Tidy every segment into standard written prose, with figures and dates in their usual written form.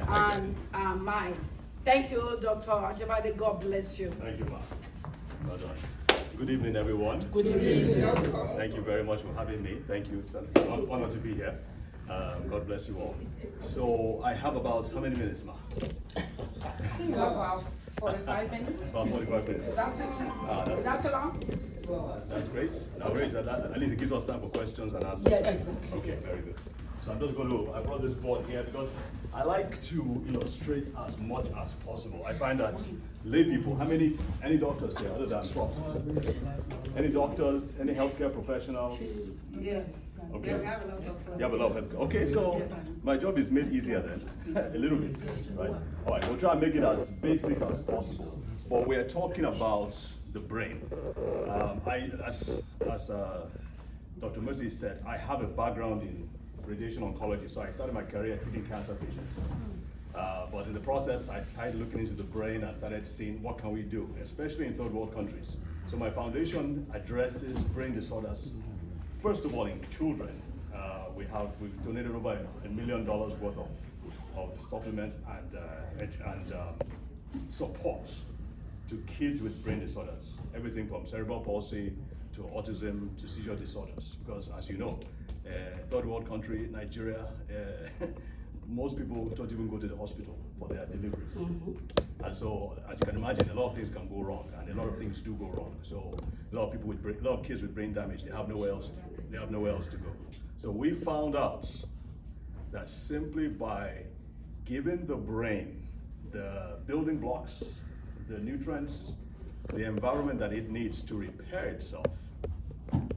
and mind. Thank you, Dr. Ajibade. God bless you. Thank you, ma'am. Well done. Good evening, everyone. Good evening. Thank you very much for having me. Thank you. It's an honor to be here. God bless you all. So I have about how many minutes, ma'am? About 45 minutes. About 45 minutes. Is that too long? That's great. Now, great. At least it gives us time for questions and answers. Yes. Okay, very good. So I'm just going to, I brought this board here because I like to illustrate as much as possible. I find that lay people, any doctors here other than Prof? Any doctors, any healthcare professionals? Yes. Okay. We have a lot of You have a lot of healthcare. Okay, so my job is made easier then, a little bit, right? All right, we'll try and make it as basic as possible. But we're talking about the brain. As Dr. Mercy said, I have a background in radiation oncology, so I started my career treating cancer patients. But in the process, I started looking into the brain and started seeing what can we do, especially in third world countries. So my foundation addresses brain disorders. First of all, in children, we've donated over $1 million worth of supplements and support to kids with brain disorders. Everything from cerebral palsy to autism to seizure disorders. Because as you know, third world country, Nigeria, most people don't even go to the hospital for their deliveries. And so, as you can imagine, a lot of things can go wrong, and a lot of things do go wrong. So, a lot of kids with brain damage, they have nowhere else to go. So we found out that simply by giving the brain the building blocks, the nutrients, the environment that it needs to repair itself,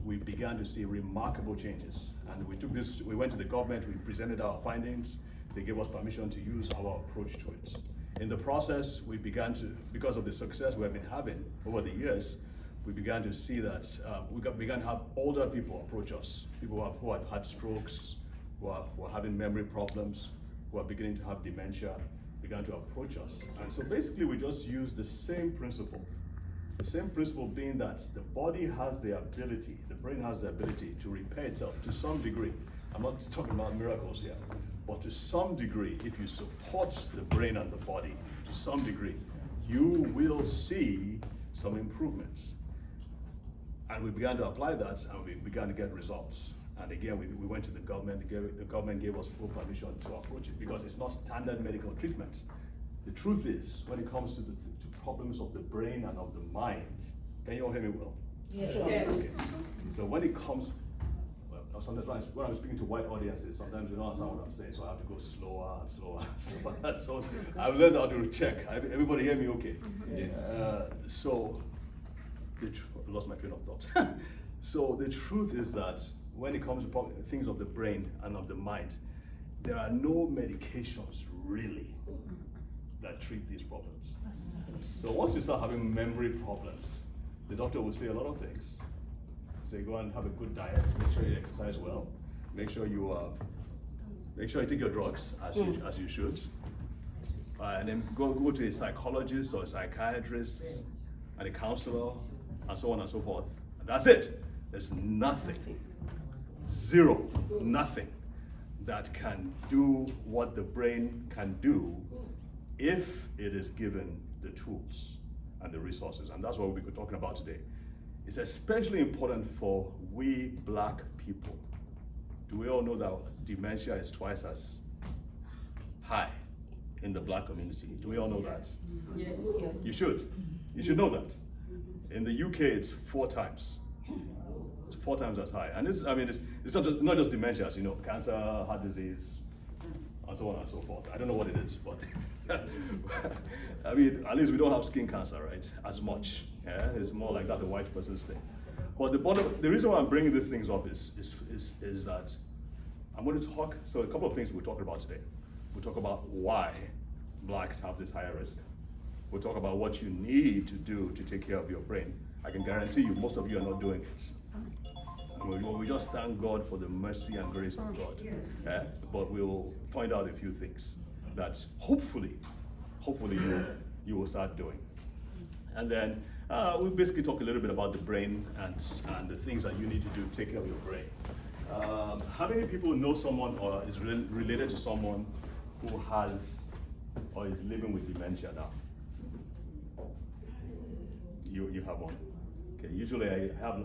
we began to see remarkable changes. And we went to the government, we presented our findings, they gave us permission to use our approach to it. In the process, we began to, because of the success we have been having over the years, we began to see that began to have older people approach us, people who have had strokes, who are having memory problems, who are beginning to have dementia, began to approach us. And so basically we just use the same principle. The same principle being that the body has the ability, the brain has the ability to repair itself to some degree. I'm not talking about miracles here, but to some degree, if you support the brain and the body, to some degree, you will see some improvements. And we began to apply that, and we began to get results. And again, we went to the government. The government gave us full permission to approach it because it's not standard medical treatment. The truth is, when it comes to problems of the brain and of the mind, can you all hear me well? Yes. Yes. Okay. So when it comes, well, sometimes when I'm speaking to white audiences, sometimes they don't understand what I'm saying, so I have to go slower and slower and slower. So I've learned how to check. Everybody hear me okay? Yes. I lost my train of thought. So the truth is that when it comes to things of the brain and of the mind, there are no medications really that treat these problems. So once you start having memory problems, the doctor will say a lot of things. Say go and have a good diet, make sure you exercise well, make sure you take your drugs as you should, and then go to a psychologist or a psychiatrist and a counselor and so on and so forth. And that's it. There's nothing, zero, nothing that can do what the brain can do if it is given the tools and the resources. And that's what we'll be talking about today. It's especially important for we black people. Do we all know that dementia is twice as high in the black community? Do we all know that? Yes. Yes. You should know that. In the UK, it's 4 times. It's 4 times as high. And it's not just dementia, as you know, cancer, heart disease, and so on and so forth. I don't know what it is, but I mean, at least we don't have skin cancer, right? As much. Yeah? It's more like that's a white person's thing. But the reason why I'm bringing these things up is that I'm going to talk. So a couple of things we'll talk about today. We'll talk about why blacks have this higher risk. We'll talk about what you need to do to take care of your brain. I can guarantee you, most of you are not doing it. We just thank God for the mercy and grace of God. Yeah? But we'll point out a few things that hopefully you will start doing. And then we'll basically talk a little bit about the brain and the things that you need to do to take care of your brain. How many people know someone or is related to someone who has or is living with dementia now? You have one. Okay, usually I have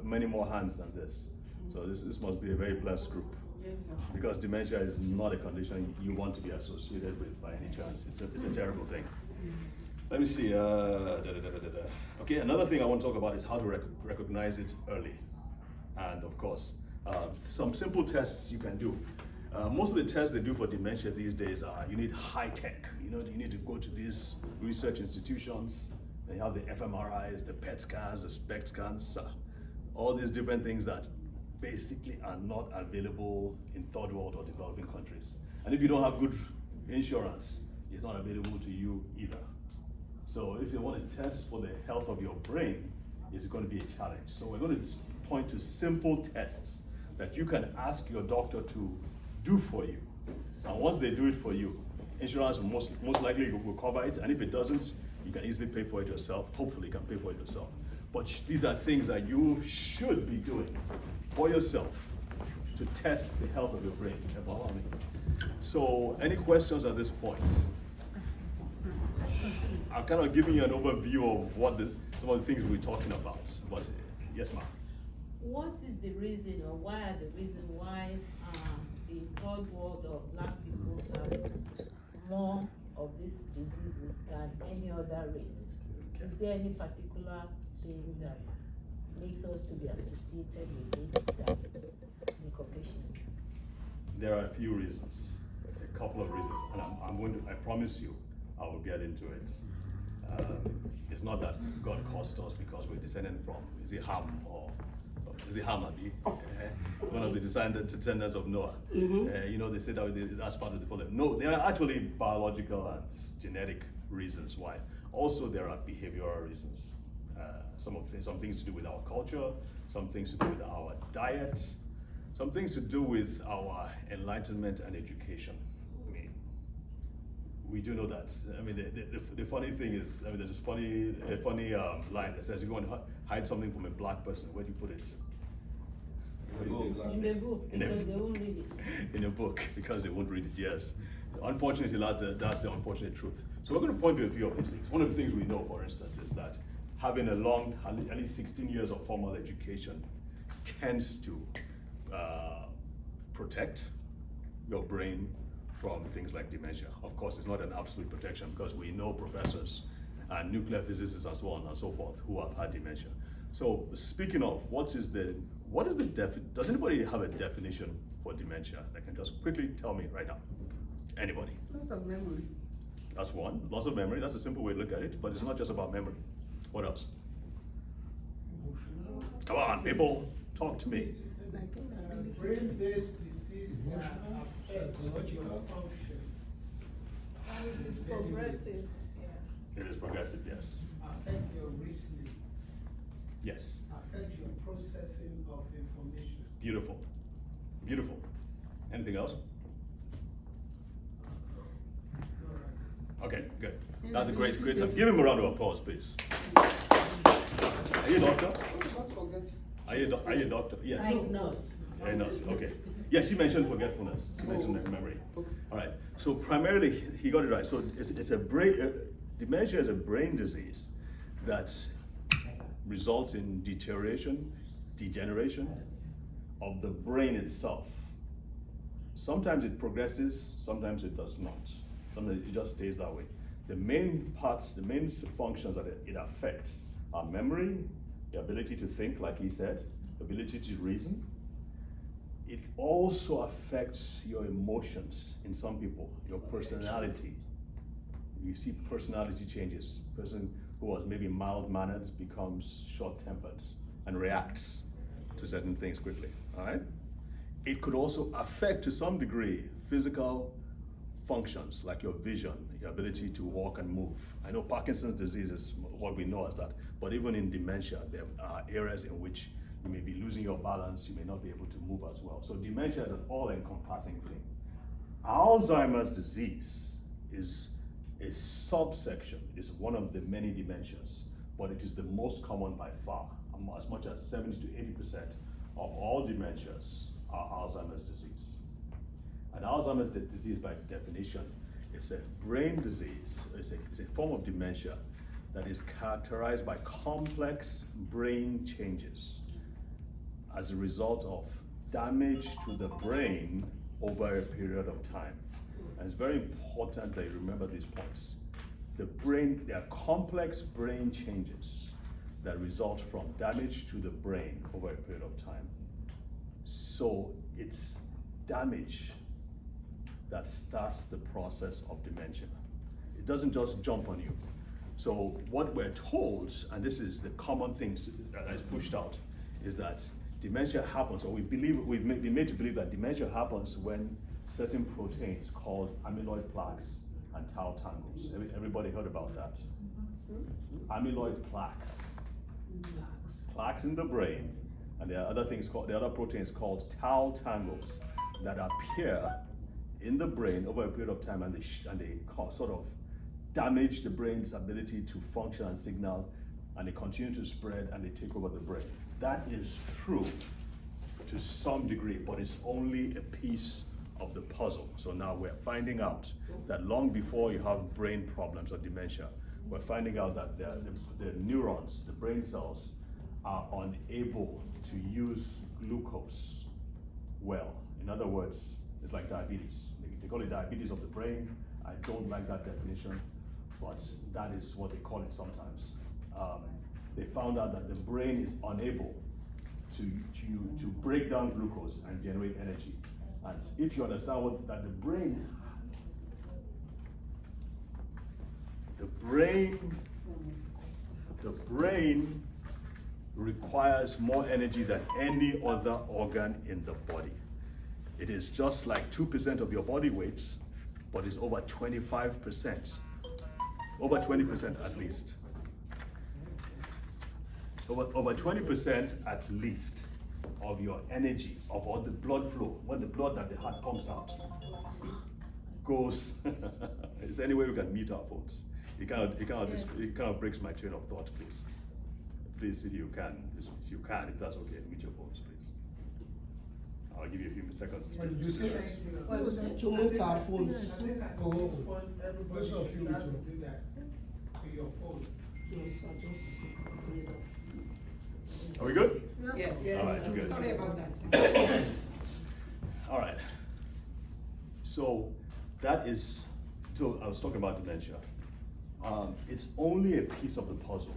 many more hands than this. So this must be a very blessed group. Yes, sir. Because dementia is not a condition you want to be associated with by any chance. It's a terrible thing. Let me see. Okay, another thing I want to talk about is how to recognize it early. And of course, some simple tests you can do. Most of the tests they do for dementia these days are, you need high tech. You need to go to these research institutions. They have the fMRIs, the PET scans, the SPECT scans, all these different things that basically are not available in third world or developing countries. And if you don't have good insurance, it's not available to you either. So if you want to test for the health of your brain, it's going to be a challenge. So we're going to point to simple tests that you can ask your doctor to do for you. And once they do it for you, insurance will most likely will cover it, and if it doesn't, you can easily pay for it yourself. Hopefully you can pay for it yourself. But these are things that you should be doing for yourself to test the health of your brain. So any questions at this point? I've kind of given you an overview of what some of the things we're talking about. But yes, ma'am. What is the reason, or why are the reason why the third world or black people have more of these diseases than any other race? Okay. Is there any particular thing that makes us to be associated with it than the Caucasians? There are a few reasons, a couple of reasons, and I promise you, I will get into it. It's not that God caused us because we're descended from, is it Ham or is it Ham, Abi? One of the descendants of Noah. They say that's part of the problem. No, there are actually biological and genetic reasons why. Also, there are behavioral reasons. Some things to do with our culture, some things to do with our diet, some things to do with our enlightenment and education. I mean, we do know that. I mean, the funny thing is, there's this funny line that says, you go and hide something from a black person, where do you put it? In the book, because they won't read it. In a book, because they won't read it, yes. Unfortunately, that's the unfortunate truth. So we're going to point to a few of these things. One of the things we know, for instance, is that having a long, at least 16 years of formal education tends to protect your brain from things like dementia. Of course, it's not an absolute protection because we know professors and nuclear physicists and so on and so forth who have had dementia. So speaking of, does anybody have a definition for dementia that can just quickly tell me right now? Anybody? Loss of memory. That's one. Loss of memory. That's a simple way to look at it, but it's not just about memory. What else? Emotional. Come on, people, talk to me. Brain-based disease that affect your function. And it is progressive. It is progressive, yes. Affect your reasoning. Yes. Affect your processing of information. Beautiful. Beautiful. Anything else? Okay, good. That's a great time. Give him a round of applause, please. Are you a doctor? Are you a doctor? Yes. Diagnose. Very nice. Okay. Yeah, she mentioned forgetfulness. She mentioned memory. All right. So primarily, he got it right. So it's a brain. Dementia is a brain disease that results in degeneration of the brain itself. Sometimes it progresses. Sometimes it does not. Sometimes it just stays that way. The main parts, the main functions that it affects are memory, the ability to think, like he said, the ability to reason. It also affects your emotions in some people, your personality. You see personality changes. Person who was maybe mild-mannered becomes short-tempered and reacts to certain things quickly, all right? It could also affect, to some degree, physical functions like your vision, your ability to walk and move. I know Parkinson's disease is what we know as that, but even in dementia, there are areas in which you may be losing your balance, you may not be able to move as well. So dementia is an all-encompassing thing. Alzheimer's disease is a subsection, is one of the many dementias, but it is the most common by far. As much as 70 to 80% of all dementias are Alzheimer's disease. And Alzheimer's disease, by definition, It's a brain disease. It's a form of dementia that is characterized by complex brain changes as a result of damage to the brain over a period of time. And it's very important that you remember these points. There are complex brain changes that result from damage to the brain over a period of time. So it's damage that starts the process of dementia. It doesn't just jump on you. So what we're told, and this is the common things that is pushed out, is that dementia happens, or we've been made to believe that dementia happens when certain proteins called amyloid plaques and tau tangles. Everybody heard about that? Amyloid plaques in the brain, and there are other proteins called tau tangles that appear in the brain over a period of time, and they sort of damage the brain's ability to function and signal, and they continue to spread and they take over the brain. That is true to some degree, but it's only a piece of the puzzle. So now we're finding out that long before you have brain problems or dementia, we're finding out that the neurons, the brain cells, are unable to use glucose well. In other words, it's like diabetes. They call it diabetes of the brain. I don't like that definition, but that is what they call it sometimes. They found out that the brain is unable to break down glucose and generate energy. And if you understand that the brain requires more energy than any other organ in the body. It is just like 2% of your body weight, but it's over 25%, over 20% at least. Over 20% at least of your energy, of all the blood flow, when the blood that the heart pumps out goes. Is there any way we can mute our phones? It kind of breaks my train of thought, please. Please, if you can, if that's okay, mute your phones, please. I'll give you a few seconds. You say to mute our phones. Everybody should try to do that to your phone. Yes, I just made off. Are we good? Yes. All right, good. Sorry about that. All right. So I was talking about dementia. It's only a piece of the puzzle.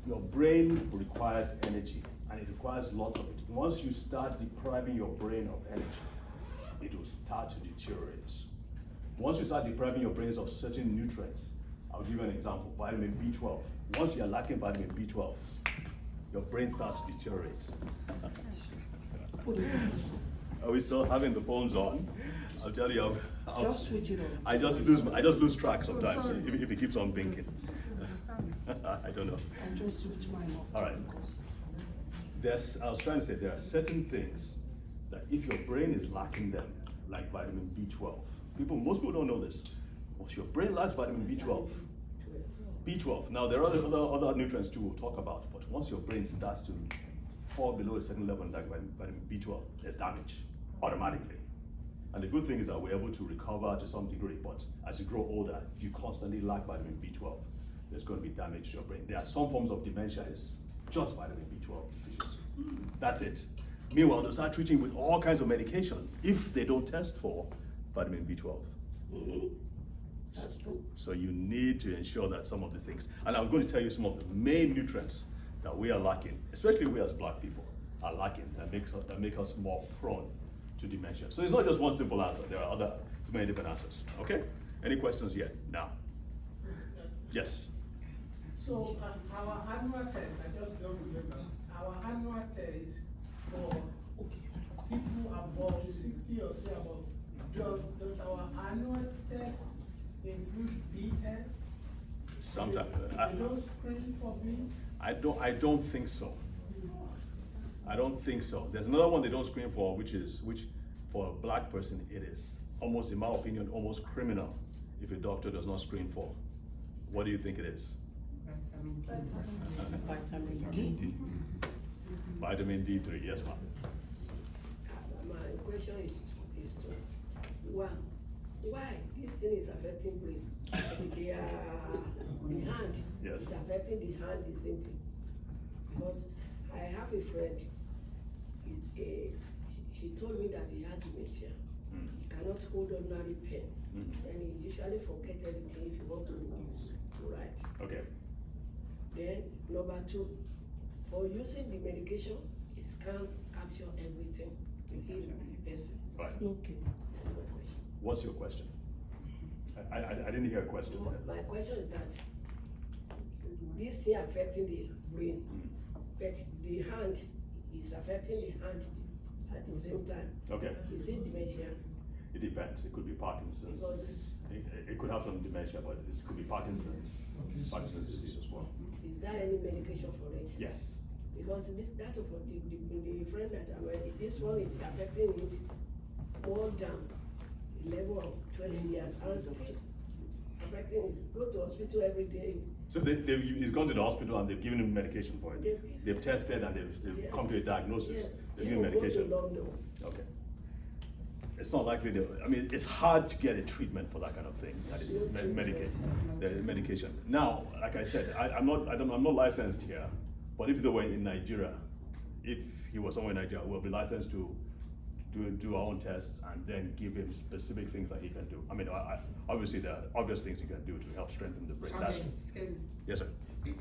Your brain requires energy, and it requires lots of it. Once you start depriving your brain of energy, it will start to deteriorate. Once you start depriving your brains of certain nutrients, I'll give you an example, vitamin B12. Once you're lacking vitamin B12, your brain starts to deteriorate. Are we still having the phones on? I'll tell you, Just switch it on. I just lose track sometimes if it keeps on blinking. I don't know. I'll just switch mine off. All right. I was trying to say there are certain things that if your brain is lacking them, like vitamin B12, most people don't know this. Once your brain lacks vitamin B12. Now there are other nutrients too we'll talk about, but once your brain starts to fall below a certain level like vitamin B12, there's damage automatically. And the good thing is that we're able to recover to some degree, but as you grow older, if you constantly lack vitamin B12, there's going to be damage to your brain. There are some forms of dementia is just vitamin B12 deficiency. That's it. Meanwhile, they'll start treating with all kinds of medication if they don't test for vitamin B12. Mm-hmm. That's true. So you need to ensure that some of the things, and I'm going to tell you some of the main nutrients that we are lacking, especially we as Black people are lacking, that make us more prone to dementia. So it's not just one simple answer. There are too many different answers. Okay? Any questions yet? Now. Yes. So our annual test, I just don't remember, our annual test for people above 60 or say above, does our annual test include B test? Sometimes. They don't screen for me? I don't think so. I don't think so. There's another one they don't screen for, which for a Black person, it is almost, in my opinion, almost criminal if a doctor does not screen for. What do you think it is? Vitamin D. Vitamin D3, yes, ma'am. My question is one, why this thing is affecting brain. The hand Yes. is affecting the hand the same thing. Because I have a friend, she told me that he has dementia. He cannot hold ordinary pen, and he usually forget everything if you want to write. Okay. Then number two, for using the medication, it can capture everything within the person. Right. Okay. That's my question. What's your question? I didn't hear a question. My question is that this thing affecting the brain, but the hand is affecting the hand at the same time. Okay. Is it dementia? It depends. It could be Parkinson's. Because It could have some dementia, but it could be Parkinson's disease as well. is there any medication for it? Yes. Because that of the friend that I'm ready, this one is affecting it more than the level of 20 years and still affecting it. Go to hospital every day. So he's gone to the hospital and they've given him medication for it. They've tested and they've Yes. come to a diagnosis. Yes. They've given People medication. go to London. Okay. It's not likely it's hard to get a treatment for that kind of thing. That is medication. Now, like I said, I'm not licensed here, but if they were in Nigeria, if he was somewhere in Nigeria, we'll be licensed to do our own tests and then give him specific things that he can do. I mean, obviously there are obvious things he can do to help strengthen the brain. That's, Excuse me. yes, sir.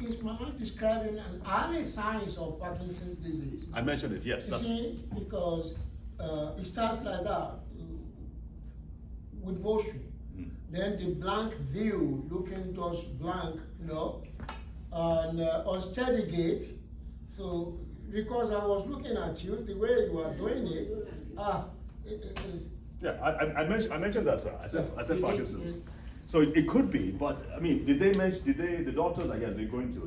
Is Mama describing an early signs of Parkinson's disease? I mentioned it. Yes. You That's, see, because it starts like that, with motion. Then the blank view, looking just blank, and unsteady gait. So, because I was looking at you, the way you are doing it, it is. yeah, I mentioned that, sir. I said Parkinson's. So it could be, but I mean, did the doctors, I guess they're going to,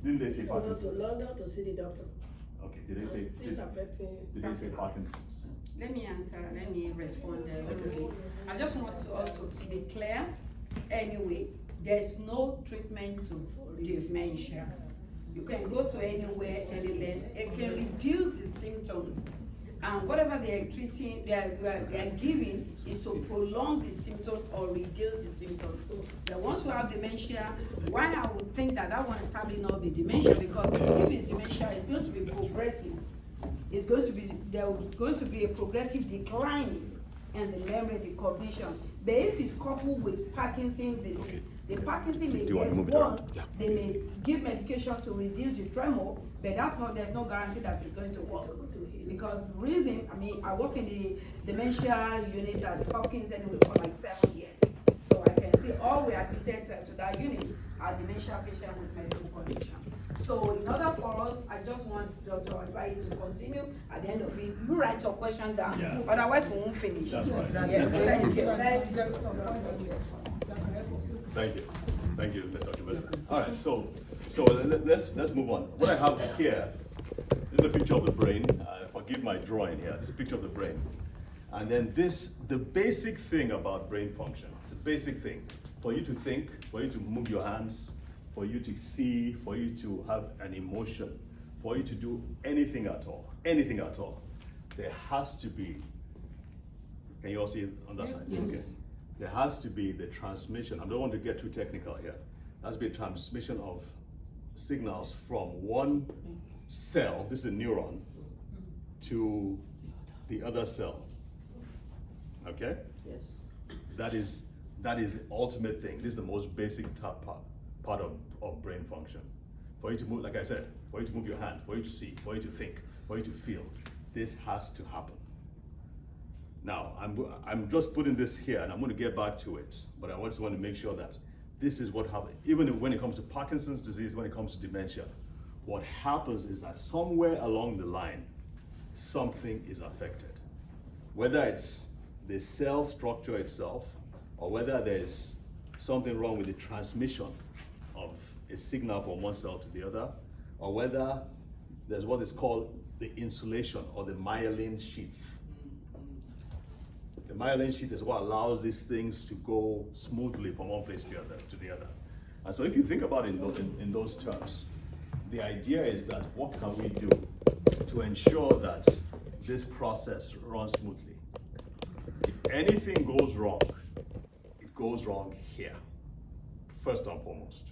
didn't they say I went to Parkinson's? London to see the doctor. Okay, did they say, Still affecting. did they say Parkinson's? Let me answer, let me respond a little bit. I just want us to be clear. Anyway, there's no treatment to dementia. You can go to anywhere, anywhere. It can reduce the symptoms. And whatever they are treating, they are giving is to prolong the symptoms or reduce the symptoms. The ones who have dementia, why I would think that one is probably not be dementia, because if it's dementia, it's going to be progressive. It's going to be, there's going to be a progressive decline in the memory, the cognition. But if it's coupled with Parkinson's disease, the Parkinson may get worse. They may give medication to reduce the tremor, but there's no guarantee that it's going to work. Because the reason, I mean, I work in the dementia unit as Hopkins anyway for like 7 years. So I can see all we admitted to that unit are dementia patients with medical condition. So in order for us, I just want Dr. Adwaye to continue. At the end of it, you write your question down. Yeah. Otherwise, we won't finish. That's right. Yes, thank you. Thank you, Dr. Besser. All right, so let's move on. What I have here is a picture of the brain. Forgive my drawing here. This is a picture of the brain. And then the basic thing about brain function, the basic thing, for you to think, for you to move your hands, for you to see, for you to have an emotion, for you to do anything at all, there has to be, can you all see it on that side? Yes. Okay. There has to be the transmission, I don't want to get too technical here, there has to be a transmission of signals from one cell, this is a neuron, to the other cell. Okay? Yes. That is the ultimate thing. This is the most basic part of brain function. For you to move, like I said, for you to move your hand, for you to see, for you to think, for you to feel, this has to happen. Now, I'm just putting this here, and I'm going to get back to it, but I just want to make sure that this is what happens. Even when it comes to Parkinson's disease, when it comes to dementia, what happens is that somewhere along the line, something is affected. Whether it's the cell structure itself, or whether there's something wrong with the transmission of a signal from one cell to the other, or whether there's what is called the insulation or the myelin sheath. The myelin sheath is what allows these things to go smoothly from one place to the other. And so if you think about it in those terms, the idea is that what can we do to ensure that this process runs smoothly? If anything goes wrong, goes wrong here, first and foremost.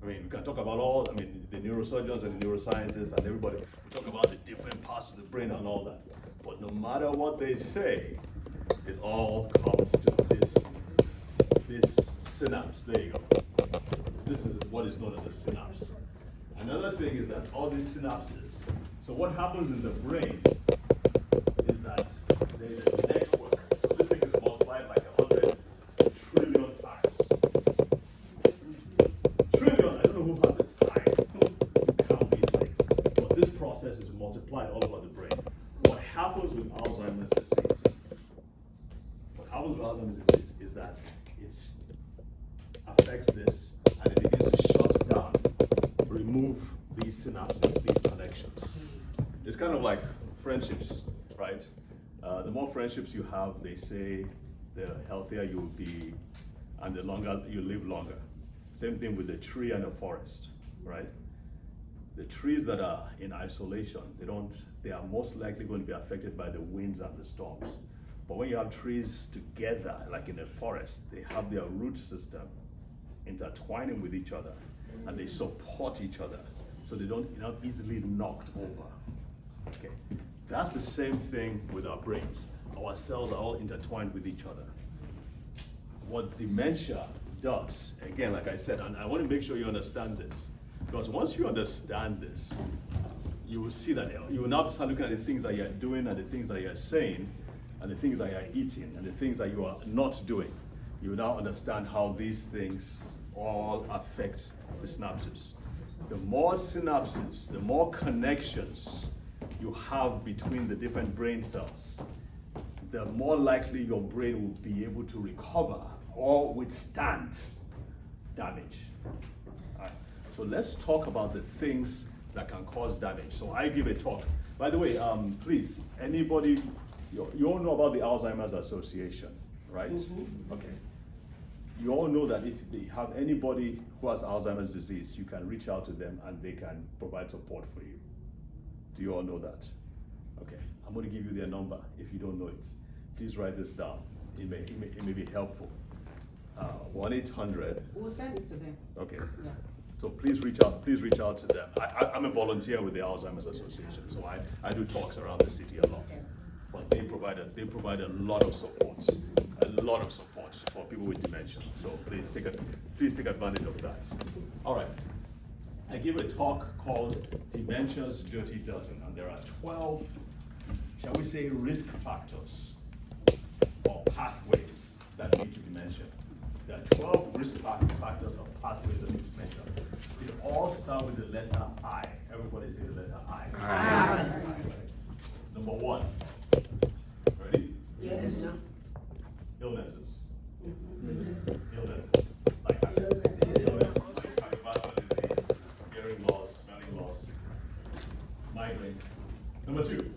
I mean, we can talk about all, I mean, the neurosurgeons and the neuroscientists and everybody, we talk about the different parts of the brain and all that. But no matter what they say, it all comes to this synapse. There you go. This is what is known as a synapse. Another thing is that all these synapses, so what happens in the brain is that there's a network. So this thing is multiplied like 100 trillion times. Trillion, I don't know who has the time to count these things, but this process is multiplied all over the brain. What happens with Alzheimer's disease? What happens with Alzheimer's disease is that it affects this and it begins to shut down, remove these synapses, these connections. It's kind of like friendships, right? The more friendships you have, they say, the healthier you will be and the longer you live longer. Same thing with the tree and the forest, right? The trees that are in isolation, they are most likely going to be affected by the winds and the storms. But when you have trees together, like in a forest, they have their root system intertwining with each other and they support each other so they're not easily knocked over. Okay, that's the same thing with our brains. Our cells are all intertwined with each other. What dementia does, again, like I said, and I want to make sure you understand this, because once you understand this, you will see that you will now start looking at the things that you're doing and the things that you're saying and the things that you're eating and the things that you are not doing. You will now understand how these things all affect the synapses. The more synapses, the more connections you have between the different brain cells, the more likely your brain will be able to recover or withstand damage. All right. So let's talk about the things that can cause damage. So I give a talk. By the way, please, anybody, you all know about the Alzheimer's Association, right? Mm-hmm. Okay. You all know that if they have anybody who has Alzheimer's disease, you can reach out to them and they can provide support for you. Do you all know that? Okay, I'm going to give you their number if you don't know it. Please write this down. It may be helpful. 1-800. We'll send it to them. Okay. Yeah. So please reach out to them. I'm a volunteer with the Alzheimer's Association, so I do talks around the city a lot. But they provide a lot of support for people with dementia. So please take advantage of that. All right. I give a talk called Dementia's Dirty Dozen, and there are 12, shall we say, risk factors or pathways that lead to dementia. There are 12 risk factors or pathways that lead to dementia. They all start with the letter I. Everybody say the letter I. Aye. Number 1. Ready? Yes. Illnesses. Illnesses. Like cardiovascular disease, hearing loss, smelling loss, migraines. Number 2.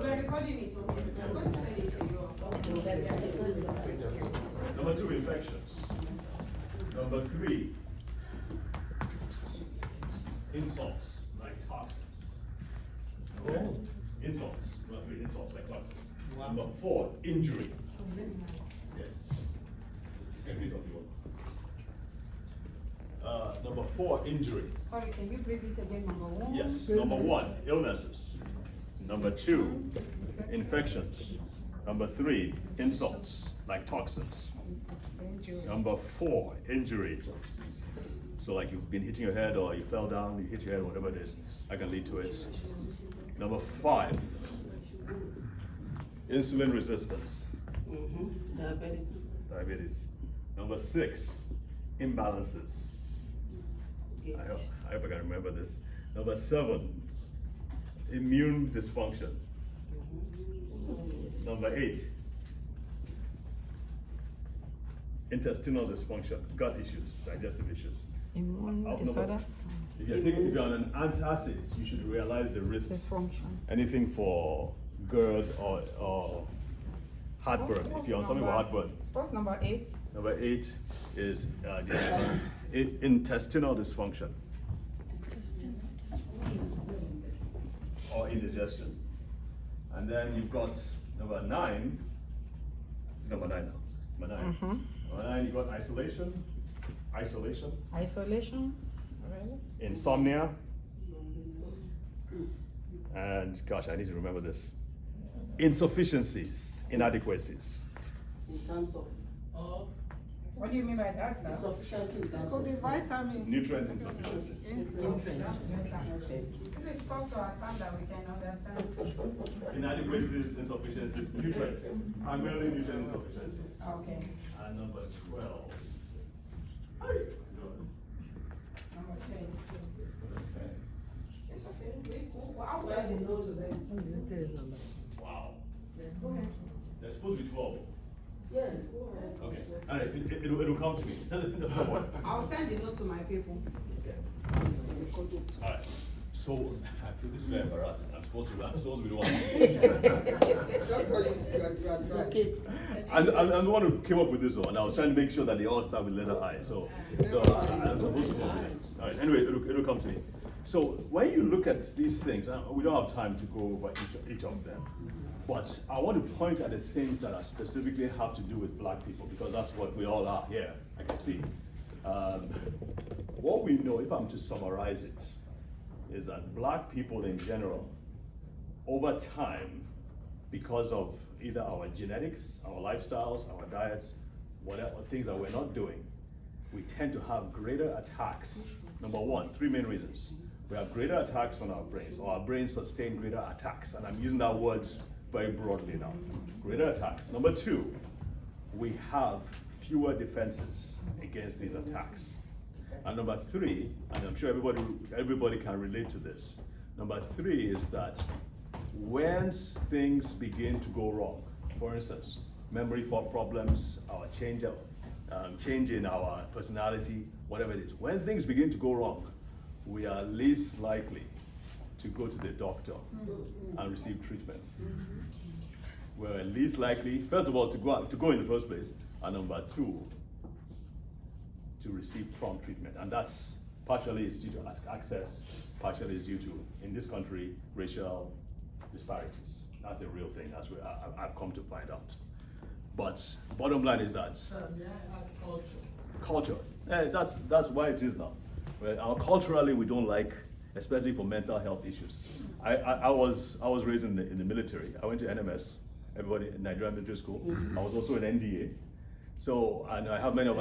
We're recording it. I'm going to send it to you. Number 2, infections. Number 3, insults like toxins. Oh. Insults. Number 3, insults like toxins. Wow. Number 4, injury. Yes. You can read off your number 4, injury. Sorry, can you repeat it again? Number 1? Yes. Number 1, illnesses. Number 2, infections. Number 3, insults like toxins. Number 4, injury. So like you've been hitting your head or you fell down, you hit your head, whatever it is, that can lead to it. Number 5, insulin resistance. Diabetes. Number 6, imbalances. I hope I can remember this. Number 7, immune dysfunction. Number 8, intestinal dysfunction, gut issues, digestive issues. Immune disorders. If you're on an antacid, you should realize the risks. Dysfunction. Anything for GERD or heartburn. If you're on something with heartburn. What's number 8? Number 8 is intestinal dysfunction or indigestion. And then you've got Number 9, this is number 9 now. Number 9. Number 9, you got isolation, Isolation, really? insomnia, and gosh, I need to remember this. Insufficiencies, inadequacies. In terms of What do you mean by that, sir? insufficiency in terms Could of be vitamins. Nutrient insufficiencies. Please talk to our time that we can understand. Inadequacies, insufficiencies, nutrients. Primarily nutrient insufficiencies. Okay. And number 12. Hi. Number 10. It's okay. Well, I'll send the note to them. Wow. Go ahead. There's supposed to be 12. Yeah, go ahead. Okay. All right, it'll come to me. Don't worry. I'll send the note to my people. All right. So I feel this is very embarrassing. I'm supposed to be the one. it's okay. I'm the one who came up with this one. I was trying to make sure that they all start with letter I. So I'm supposed to come with it. All right. Anyway, it'll come to me. So when you look at these things, we don't have time to go over each of them. But I want to point at the things that are specifically have to do with black people, because that's what we all are here, I can see. What we know, if I'm to summarize it, is that black people in general, over time, because of either our genetics, our lifestyles, our diets, whatever things that we're not doing, we tend to have greater attacks. Number 1, 3 main reasons. We have greater attacks on our brains, or our brains sustain greater attacks, and I'm using that word very broadly now. Greater attacks. Number 2, we have fewer defenses against these attacks. And number 3, and I'm sure everybody can relate to this. Number 3 is that when things begin to go wrong, for instance, memory problems, our change in our personality, whatever it is, when things begin to go wrong, we are least likely to go to the doctor and receive treatment. We're least likely, first of all, to go in the first place, and number 2, to receive prompt treatment. And that's partially is due to access, partially is due to, in this country, racial disparities. That's a real thing. That's what I've come to find out. But bottom line is that May I add culture. culture? That's why it is now. Well, culturally, we don't like, especially for mental health issues. I was raised in the military. I went to NMS, everybody in Nigerian military school. I was also in NDA. So, and I have many of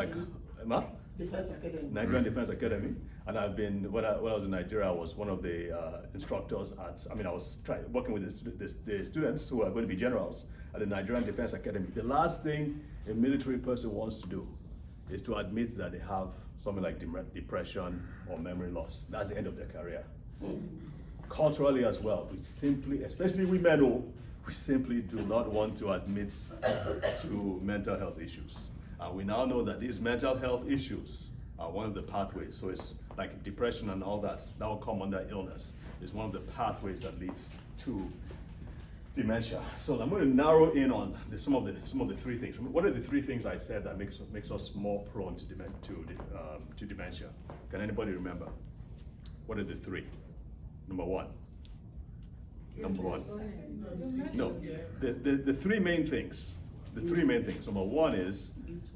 Defense Academy. Nigerian Defense Academy. And I've been, when I was in Nigeria, I was one of the instructors at, I was working with the students who are going to be generals at the Nigerian Defense Academy. The last thing a military person wants to do is to admit that they have something like depression or memory loss. That's the end of their career. Culturally as well, we simply, especially we men, we simply do not want to admit to mental health issues. And we now know that these mental health issues are one of the pathways. So it's like depression and all that will come under illness. It's one of the pathways that lead to dementia. So I'm going to narrow in on some of the 3 things. What are the 3 things I said that makes us more prone to dementia? Can anybody remember? What are the 3? Number 1. No, the 3 main things. The 3 main things. Number 1 is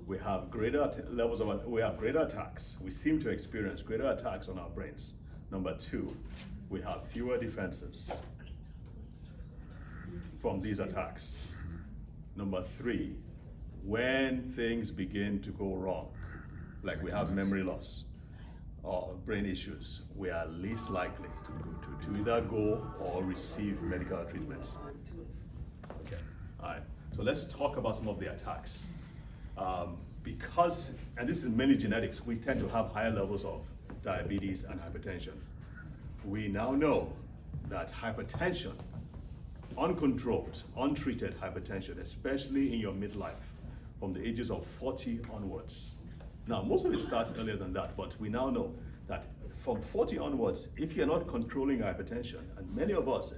we have greater attacks. We seem to experience greater attacks on our brains. Number 2, we have fewer defenses from these attacks. Number 3, when things begin to go wrong, like we have memory loss or brain issues, we are least likely to either go or receive medical treatment. Okay, all right. So let's talk about some of the attacks. Because, and this is mainly genetics, we tend to have higher levels of diabetes and hypertension. We now know that hypertension, uncontrolled, untreated hypertension, especially in your midlife, from the ages of 40 onwards. Now, most of it starts earlier than that, but we now know that from 40 onwards, if you're not controlling hypertension, and many of us,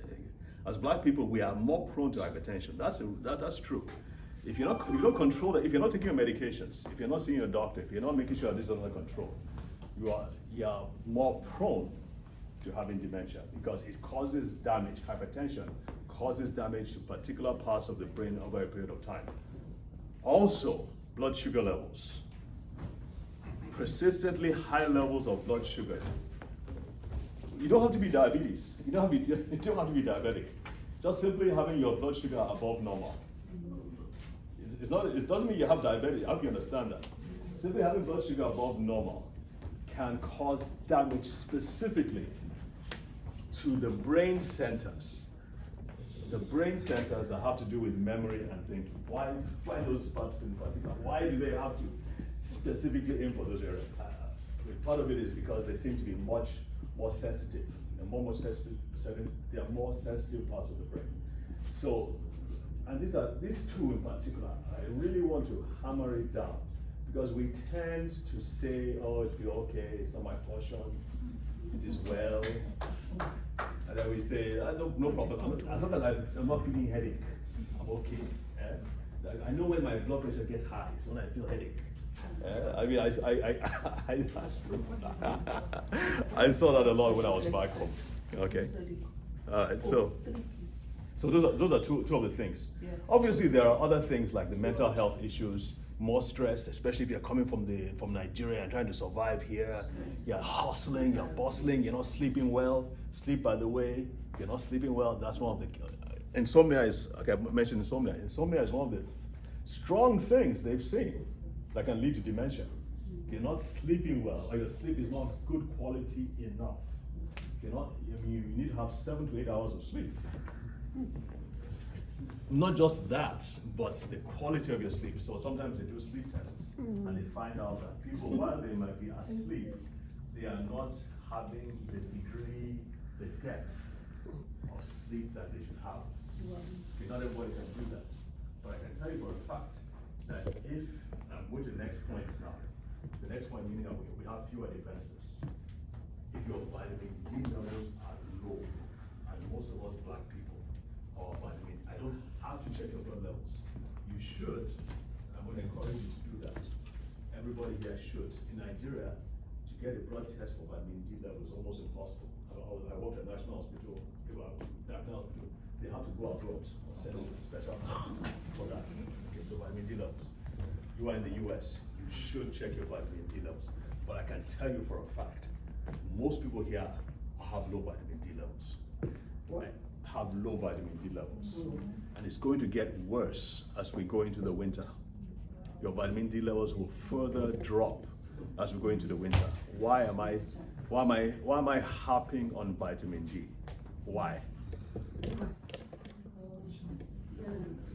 as black people, we are more prone to hypertension. That's true. If you don't control it, if you're not taking your medications, if you're not seeing your doctor, if you're not making sure this is under control, you are more prone to having dementia because it causes damage. Hypertension causes damage to particular parts of the brain over a period of time. Also, blood sugar levels. Persistently high levels of blood sugar. You don't have to be diabetes. You don't have to be diabetic. Just simply having your blood sugar above normal. It doesn't mean you have diabetes. I hope you understand that. Simply having blood sugar above normal can cause damage specifically to the brain centers. The brain centers that have to do with memory and thinking. Why those parts in particular? Why do they have to specifically aim for those areas? Part of it is because they seem to be much more sensitive. They're more sensitive. They are more sensitive parts of the brain. So, and these two in particular, I really want to hammer it down because we tend to say, oh, it's okay, it's not my portion, it is well. And then we say, no problem, as long as I'm not feeling headache, I'm okay. I know when my blood pressure gets high, it's when I feel headache. I mean, I saw that a lot when I was back home. Okay. All right. So those are two of the things. Yes. Obviously, there are other things like the mental health issues, more stress, especially if you're coming from Nigeria and trying to survive here. You're hustling, you're bustling, you're not sleeping well. Sleep, by the way, if you're not sleeping well, that's one of the insomnia is. Okay, I mentioned insomnia. Insomnia is one of the strong things they've seen that can lead to dementia. If you're not sleeping well, or your sleep is not good quality enough, you need to have 7 to 8 hours of sleep. Not just that, but the quality of your sleep. So sometimes they do sleep tests and they find out that people, while they might be asleep, they are not having the degree, the depth of sleep that they should have. Okay, not everybody can do that. But I can tell you for a fact that if, I'm going to the next point now, the next point meaning that we have fewer defenses. If your vitamin D levels are low, and most of us black people, our vitamin, I don't have to check your blood levels. You should. I'm going to encourage you to do that. Everybody here should. In Nigeria, to get a blood test for vitamin D level is almost impossible. I work at National Hospital. They have to go abroad or send a special test for that. Okay, so vitamin D levels. You are in the US, you should check your vitamin D levels. But I can tell you for a fact, most people here have low vitamin D levels. Right? Have low vitamin D levels. And it's going to get worse as we go into the winter. Your vitamin D levels will further drop as we go into the winter. Why am I harping on vitamin D? Why?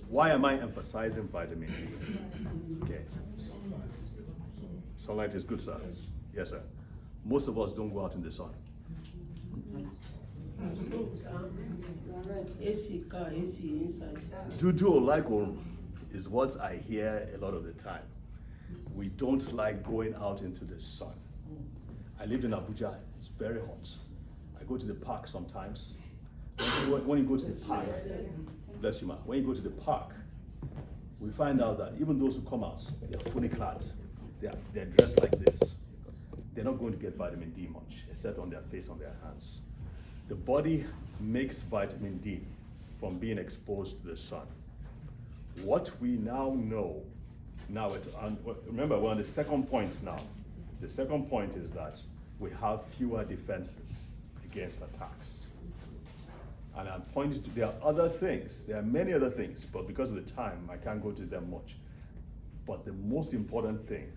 Why am I emphasizing vitamin D? Okay. Sunlight is good, sir. Yes, sir. Most of us don't go out in the sun. AC car, AC inside. Dudu like is what I hear a lot of the time. We don't like going out into the sun. I lived in Abuja, it's very hot. I go to the park sometimes. When you go to the park, bless you, ma. When you go to the park, we find out that even those who come out, they're fully clad. They're dressed like this. They're not going to get vitamin D much, except on their face, on their hands. The body makes vitamin D from being exposed to the sun. What we now know, remember we're on the second point now. The second point is that we have fewer defenses against attacks. And I'm pointing to, there are other things, there are many other things, but because of the time, I can't go to them much. But the most important thing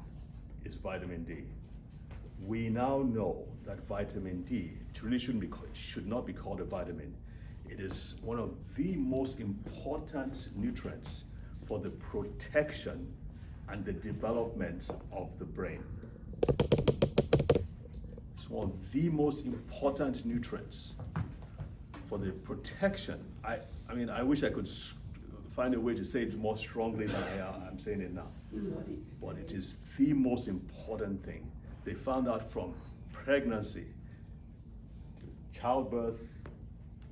is vitamin D. We now know that vitamin D really should not be called a vitamin. It is one of the most important nutrients for the protection and the development of the brain. It's one of the most important nutrients for the protection. I mean, I wish I could find a way to say it more strongly than I'm saying it now. But it is the most important thing. They found out from pregnancy, childbirth,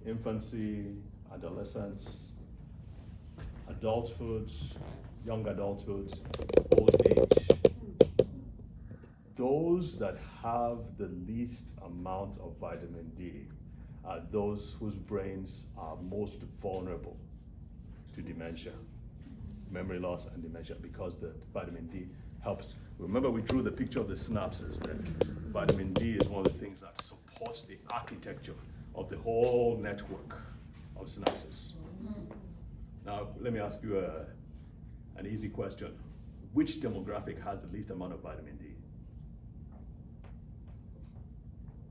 infancy, adolescence, adulthood, young adulthood, old age. those that have the least amount of vitamin D are those whose brains are most vulnerable to dementia, memory loss and dementia, because the vitamin D helps. Remember, we drew the picture of the synapses there. Vitamin D is one of the things that supports the architecture of the whole network of synapses. Now, let me ask you an easy question. Which demographic has the least amount of vitamin D?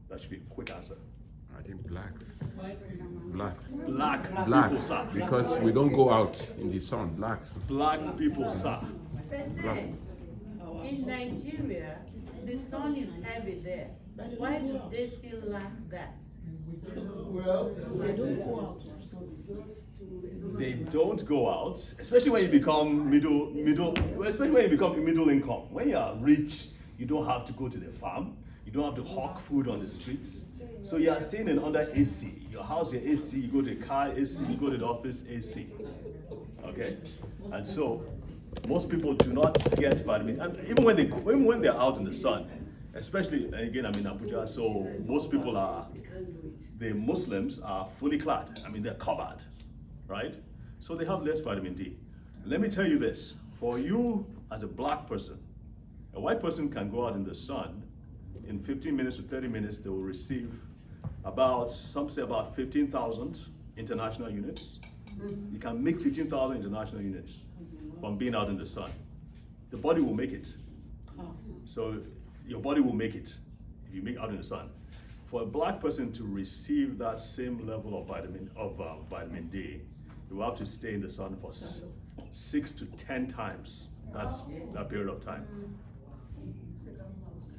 That should be a quick answer. I think black. Black. Black Black. people, sir. Because we don't go out in the sun. Blacks. Black people, sir. But then, in Nigeria, the sun is heavy there. Why do they still lack that? Well, They don't go out to absorb it. They don't go out, especially when you become especially when you become middle income. When you are rich, you don't have to go to the farm. You don't have to hawk food on the streets. So you are staying in under AC. Your house, your AC, you go to the car, AC, you go to the office, AC. Okay? And so most people do not get vitamin, and even when they're out in the sun, especially, again, I'm in Abuja, so most people are, the Muslims are fully clad. I mean, they're covered, right? So they have less vitamin D. Let me tell you this, for you as a black person, a white person can go out in the sun, in 15 minutes to 30 minutes, they will receive some say about 15,000 international units. You can make 15,000 international units from being out in the sun. The body will make it. So your body will make it if you make out in the sun. For a black person to receive that same level of vitamin D, you will have to stay in the sun for 6 to 10 times that period of time.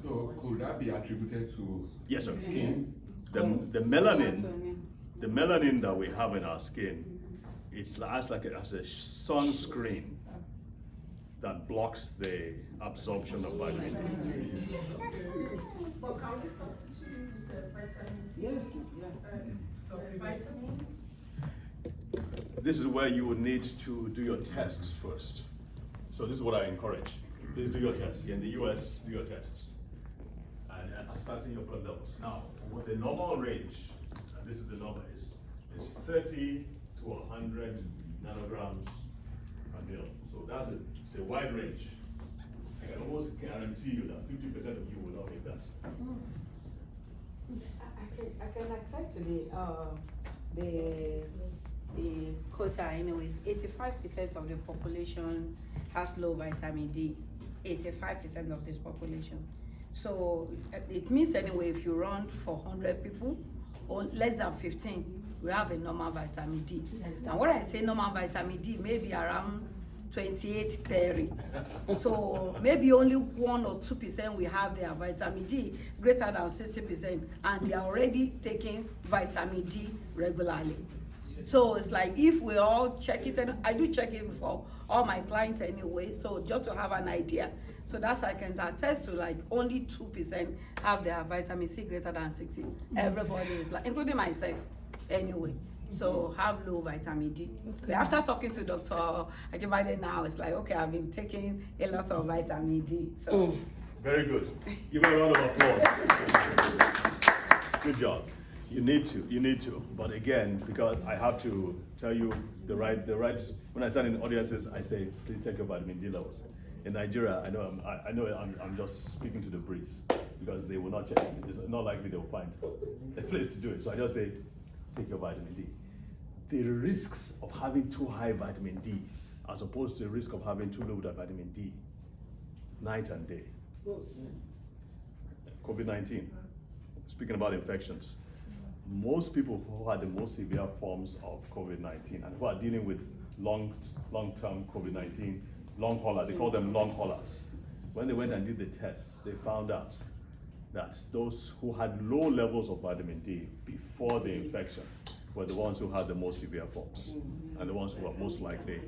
So could that be attributed to Yes, sir. skin? The melanin that we have in our skin, it's as a sunscreen that blocks the absorption of vitamin D. But can we substitute vitamin D? Yes. Vitamin? This is where you would need to do your tests first. So this is what I encourage. Please do your tests. Here in the US, do your tests. And ascertain your blood levels. Now, with the normal range, and this is the number, is 30 to 100 nanograms per mil. So it's a wide range. I can almost guarantee you that 50% of you will not make that. I can attest to the quota anyways. 85% of the population has low vitamin D. 85% of this population. So it means anyway, if you run for 100 people, or less than 15, we have a normal vitamin D. And when I say normal vitamin D, maybe around 28, 30. So maybe only 1 or 2% we have their vitamin D greater than 60%, and they are already taking vitamin D regularly. So it's like if we all check it, and I do check it for all my clients anyway, so just to have an idea. So that's I can attest to, like only 2% have their vitamin C greater than 60. Everybody is like, including myself anyway. So have low vitamin D. But after talking to Dr. Akibade now, it's like, okay, I've been taking a lot of vitamin D. So Very good. Give her a round of applause. Good job. You need to. But again, because I have to tell you the right, when I stand in audiences, I say, please check your vitamin D levels. In Nigeria, I know I'm just speaking to the breeze, because they will not check it. It's not likely they will find a place to do it. So I just say, take your vitamin D. The risks of having too high vitamin D, as opposed to the risk of having too low vitamin D, night and day. COVID-19, speaking about infections, most people who had the most severe forms of COVID-19 and who are dealing with long-term COVID-19, long haulers, they call them long haulers. When they went and did the tests, they found out that those who had low levels of vitamin D before the infection were the ones who had the most severe forms and the ones who were most likely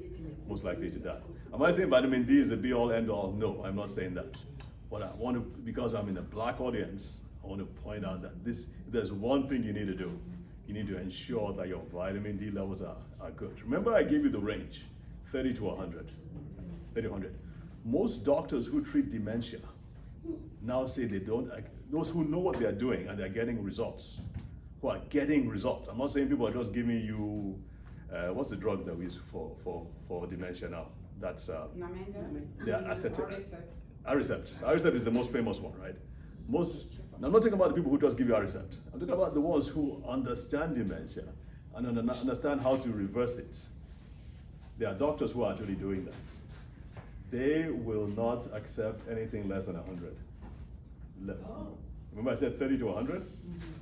to die. Am I saying vitamin D is the be all end all? No, I'm not saying that. But I want to, because I'm in a black audience, I want to point out that if there's one thing you need to do, you need to ensure that your vitamin D levels are good. Remember I gave you the range, 30 to 100. 30 to 100. Most doctors who treat dementia now say they don't, those who know what they are doing and they're getting results, who are getting results. I'm not saying people are just giving you, what's the drug that we use for dementia now? That's Aricept. Aricept is the most famous one, right? I'm not talking about the people who just give you Aricept. I'm talking about the ones who understand dementia and understand how to reverse it. There are doctors who are actually doing that. They will not accept anything less than 100. Remember I said 30 to 100?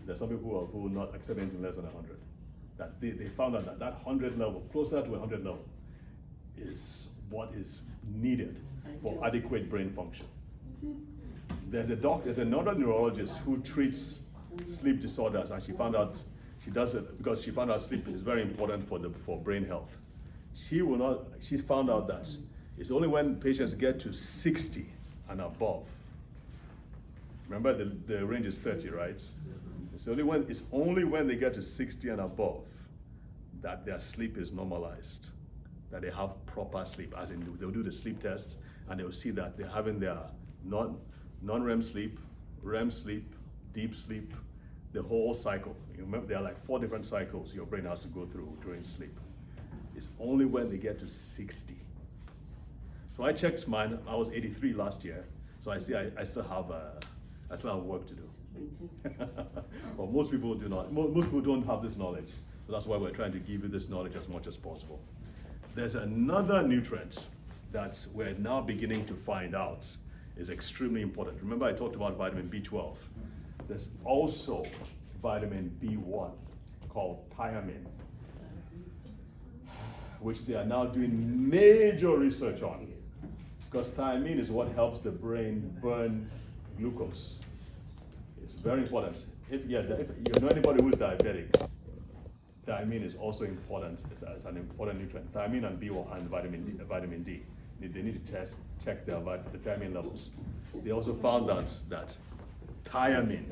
There's some people who will not accept anything less than 100. That they found out that 100 level, closer to 100 level, is what is needed for adequate brain function. There's another neurologist who treats sleep disorders, and she found out she does it because she found out sleep is very important for brain health. She found out that it's only when patients get to 60 and above. Remember the range is 30, right? It's only when they get to 60 and above that their sleep is normalized, that they have proper sleep, as in they'll do the sleep test and they'll see that they're having their non-REM sleep, REM sleep, deep sleep, the whole cycle. You remember there are like 4 different cycles your brain has to go through during sleep. It's only when they get to 60. So I checked mine. I was 83 last year, so I see I still have work to do. But most people do not. Most people don't have this knowledge, so that's why we're trying to give you this knowledge as much as possible. There's another nutrient that we're now beginning to find out is extremely important. Remember I talked about vitamin B12. There's also vitamin B1 called thiamine, which they are now doing major research on, because thiamine is what helps the brain burn glucose. It's very important. If you know anybody who's diabetic, thiamine is also important. It's an important nutrient. Thiamine and B1 and vitamin D. They need to check the thiamine levels. They also found that thiamine,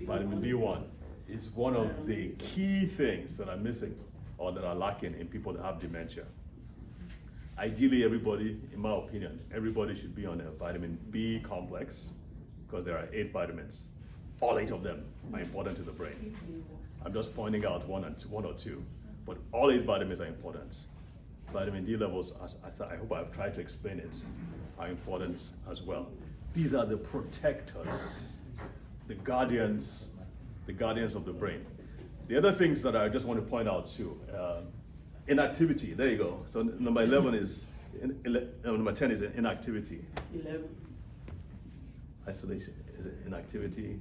vitamin B1, is one of the key things that are missing or that are lacking in people that have dementia. Ideally, everybody, in my opinion, everybody should be on a vitamin B complex, because there are 8 vitamins. All 8 of them are important to the brain. I'm just pointing out one or two, but all 8 vitamins are important. Vitamin D levels, as I hope I've tried to explain it, are important as well. These are the protectors, the guardians of the brain. The other things that I just want to point out too, inactivity, there you go. So number 11 is, number 10 is inactivity. 11. Isolation, is it inactivity?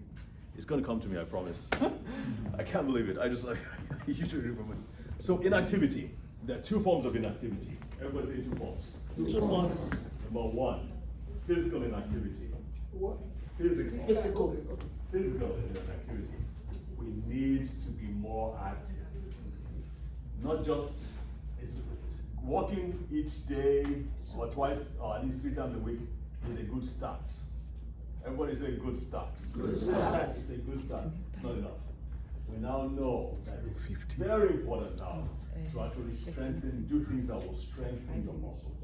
It's gonna come to me, I promise. I can't believe it, I usually remember. So inactivity, there are 2 forms of inactivity. Everybody say 2 forms. 2 forms. Number 1, physical inactivity. What? Physical inactivity. We need to be more active. Not just walking each day or twice or at least 3 times a week is a good start. Everybody say good start. Good start. It's a good start. It's not enough. We now know that it's very important now to actually do things that will strengthen your muscles.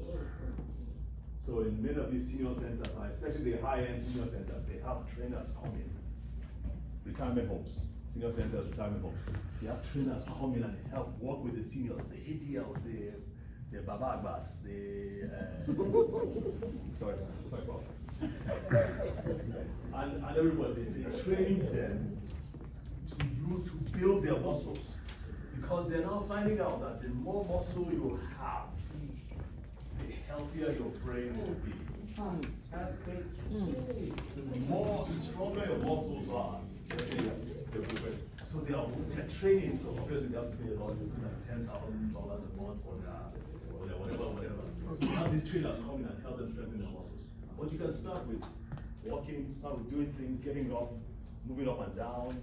So in many of these senior centers, especially the high-end senior centers, they have trainers coming. Retirement homes, senior centers, retirement homes. They have trainers come in and help work with the seniors, the ATLs, the Babagbas, sorry, Prof. and everybody, they train them to build their muscles, because they're now finding out that the more muscle you have, the healthier your brain will be. That's great. The stronger your muscles are, so they're training, so obviously they have to pay a lot, like $10,000 a month for their whatever. So you have these trainers come in and help them strengthen their muscles. But you can start with walking, start with doing things, getting up, moving up and down.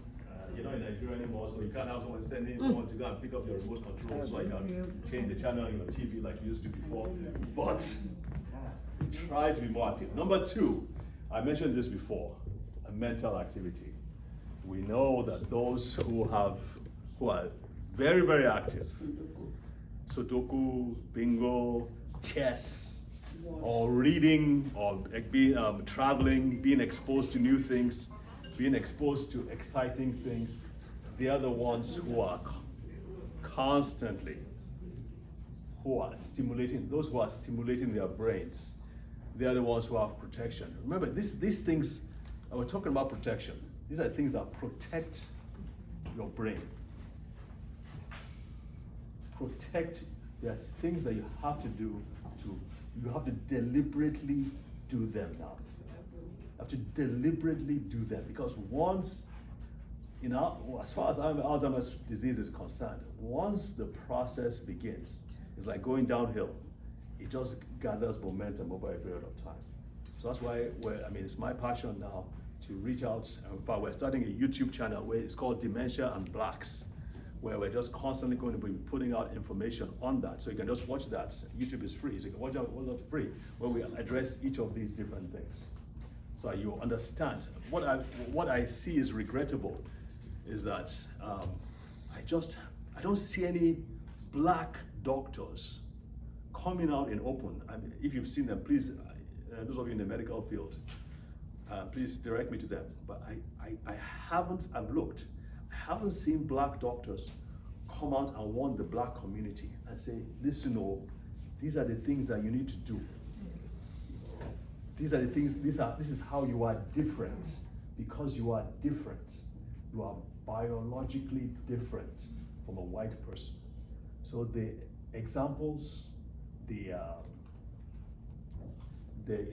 You're not in Nigeria anymore, so you can't have someone sending someone to go and pick up your remote control so you can change the channel on your TV like you used to before. But try to be more active. Number 2, I mentioned this before, a mental activity. We know that those who are very, very active, Sudoku, bingo, chess, or reading, or being traveling, being exposed to new things, being exposed to exciting things. They are the ones who are constantly, who are stimulating their brains. They are the ones who have protection. Remember, these things, we're talking about protection. These are things that protect your brain. Protect, there's things that you have to do you have to deliberately do them now. You have to deliberately do them, because once, as far as Alzheimer's disease is concerned, once the process begins, it's like going downhill. It just gathers momentum over a period of time. So that's why it's my passion now to reach out. In fact, we're starting a YouTube channel where it's called Dementia and Blacks, where we're just constantly going to be putting out information on that. So you can just watch that. YouTube is free, so you can watch it for free, where we address each of these different things. So you understand. What I see is regrettable is that I don't see any black doctors coming out in open. If you've seen them, please, those of you in the medical field, please direct me to them. But I've looked. I haven't seen black doctors come out and warn the black community and say, listen, these are the things that you need to do. These are the things, this is how you are different. Because you are different. You are biologically different from a white person. So the examples, the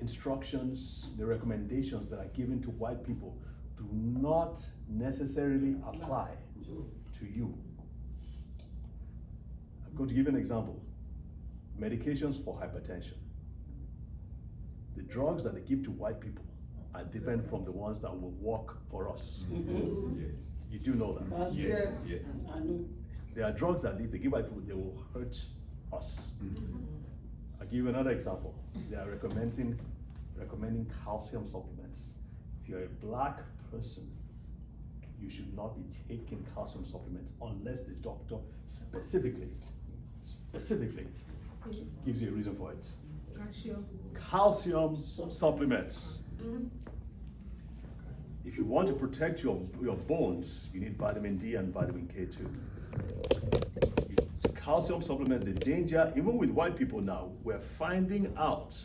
instructions, the recommendations that are given to white people do not necessarily apply to you. I'm going to give you an example. Medications for hypertension. The drugs that they give to white people are different from the ones that will work for us. Mm-hmm. Yes. You do know that? Yes. Yes. I know. There are drugs that if they give white people, they will hurt us. Mm-hmm. I'll give you another example. They are recommending calcium supplements. If you're a black person, you should not be taking calcium supplements unless the doctor specifically gives you a reason for it. Calcium supplements. If you want to protect your bones, you need vitamin D and vitamin K2. Calcium supplements, the danger, even with white people now, we're finding out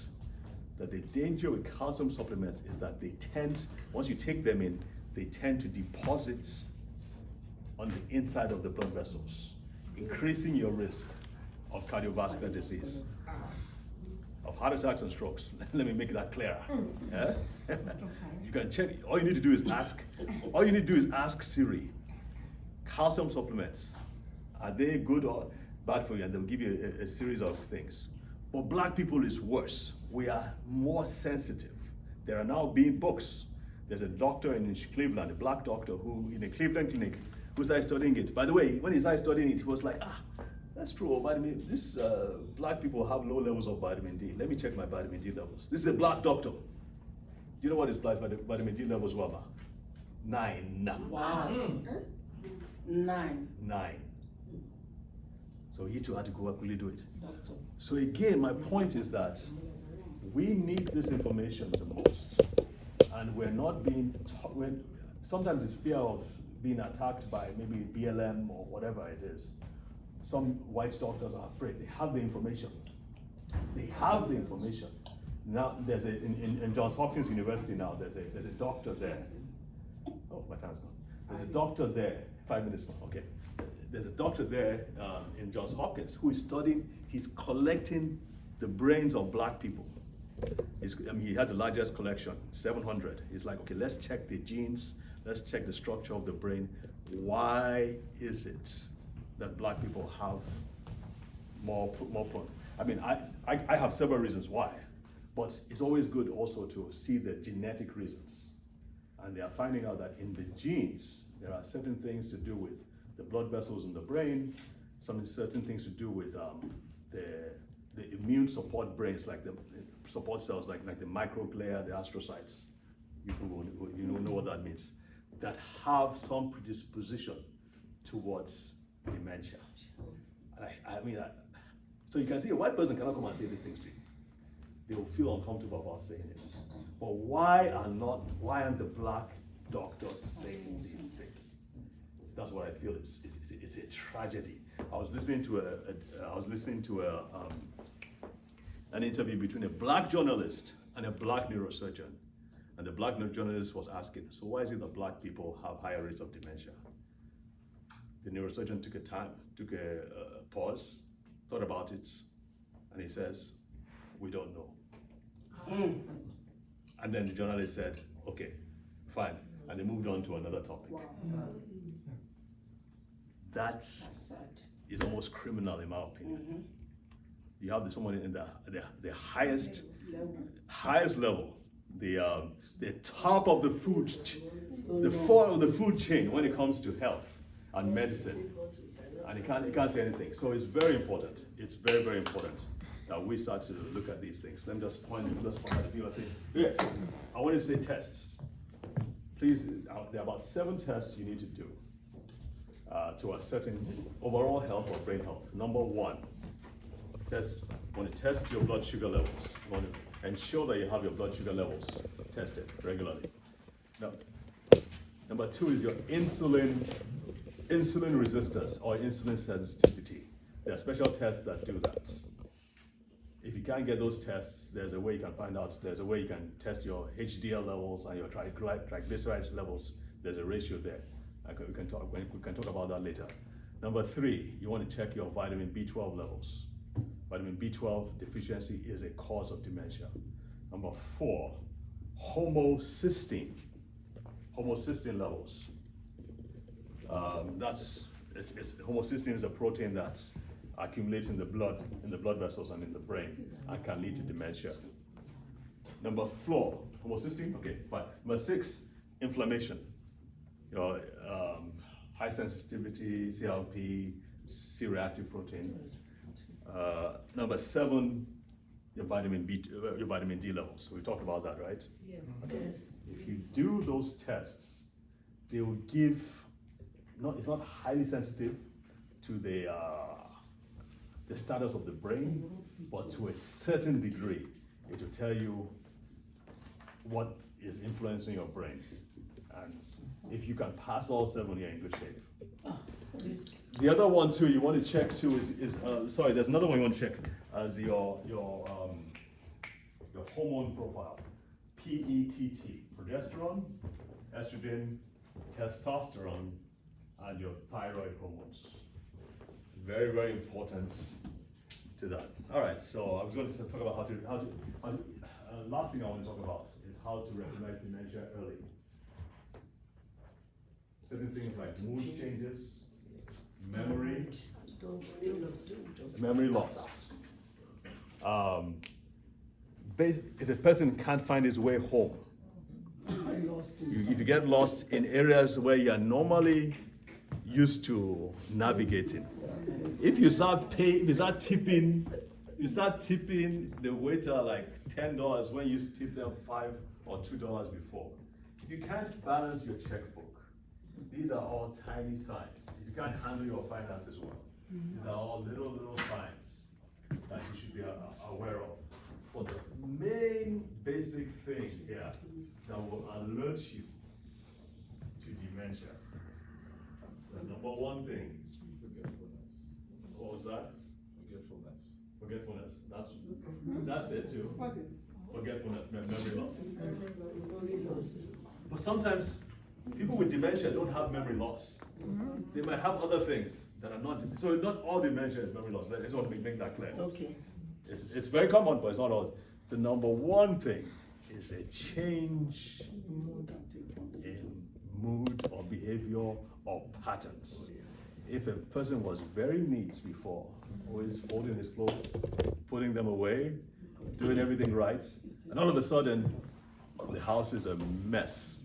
that the danger with calcium supplements is that they tend, once you take them in, they tend to deposit on the inside of the blood vessels, increasing your risk of cardiovascular disease, of heart attacks and strokes. Let me make that clearer. Yeah? You can check, all you need to do is ask Siri, calcium supplements, are they good or bad for you? And they'll give you a series of things. But black people is worse. We are more sensitive. There are now being books. There's a doctor in Cleveland, a black doctor who, in a Cleveland clinic, who started studying it. By the way, when he started studying it, he was like, that's true, black people have low levels of vitamin D. Let me check my vitamin D levels. This is a black doctor. Do you know what his vitamin D levels were about? 9. Wow. 9. 9. So he too had to go and quickly do it. Doctor. So again, my point is that we need this information the most. And we're not being taught, sometimes it's fear of being attacked by maybe BLM or whatever it is. Some white doctors are afraid. They have the information. They have the information. Now there's in Johns Hopkins University now, there's a doctor there. Oh, my time's gone. There's a doctor there, 5 minutes more, okay. There's a doctor there in Johns Hopkins who is studying, he's collecting the brains of black people. He has the largest collection, 700. He's like, okay, let's check the genes, let's check the structure of the brain. Why is it that black people have more prone? I have several reasons why, but it's always good also to see the genetic reasons. And they are finding out that in the genes, there are certain things to do with the blood vessels in the brain, certain things to do with the immune support brains, like the support cells, like the microglia, the astrocytes. You know what that means. That have some predisposition towards dementia. And so you can see a white person cannot come and say these things to you. they will feel uncomfortable about saying it. But why aren't the black doctors saying these things? That's what I feel it's a tragedy. I was listening to an interview between a black journalist and a black neurosurgeon. And the black journalist was asking, so why is it that black people have higher rates of dementia? The neurosurgeon took a pause, thought about it, and he says, we don't know. And then the journalist said, okay, fine. And they moved on to another topic. That is almost criminal in my opinion. You have someone in the highest level, the top of the food chain when it comes to health and medicine, and he can't say anything. So it's very important. It's very, very important that we start to look at these things. Let me just point out a few other things. Yes, I wanted to say tests. Please, there are about 7 tests you need to do to ascertain overall health or brain health. Number 1, you want to test your blood sugar levels. You want to ensure that you have your blood sugar levels tested regularly. Now, number 2 is your insulin resistance or insulin sensitivity. There are special tests that do that. If you can't get those tests, there's a way you can find out. There's a way you can test your HDL levels and your triglyceride levels. There's a ratio there. We can talk about that later. Number 3, you want to check your vitamin B12 levels. Vitamin B12 deficiency is a cause of dementia. Number 4, homocysteine levels. Homocysteine is a protein that accumulates in the blood vessels and in the brain and can lead to dementia. Number 4, homocysteine, okay, fine. Number 6, inflammation. Your high sensitivity, CRP, C-reactive protein. Number 7, your vitamin D levels. So we talked about that, right? Yes. Okay. If you do those tests, they will give, it's not highly sensitive to the status of the brain, but to a certain degree, it will tell you what is influencing your brain. And if you can pass all 7, you're in good shape. The other one too you want to check too there's another one you want to check as your hormone profile. PETT, progesterone, estrogen, testosterone, and your thyroid hormones. Very, very important to that. All right, so I was going to talk about last thing I want to talk about is how to recognize dementia early. Certain things like mood changes, memory loss. If a person can't find his way home, if you get lost in areas where you are normally used to navigating, if you start tipping the waiter like $10 when you used to tip them $5 or $2 before, if you can't balance your checkbook, these are all tiny signs. If you can't handle your finances well, these are all little signs that you should be aware of. But the main basic thing here that will alert you to dementia, the number 1 thing. What was that? Forgetfulness. That's it too. Forgetfulness, memory loss. But sometimes people with dementia don't have memory loss. They might have other things that are not. So not all dementia is memory loss. I just want to make that clear. Okay. It's very common, but it's not all. The number 1 thing is a change in mood or behavior or patterns. If a person was very neat before, always folding his clothes, putting them away, doing everything right, and all of a sudden, the house is a mess,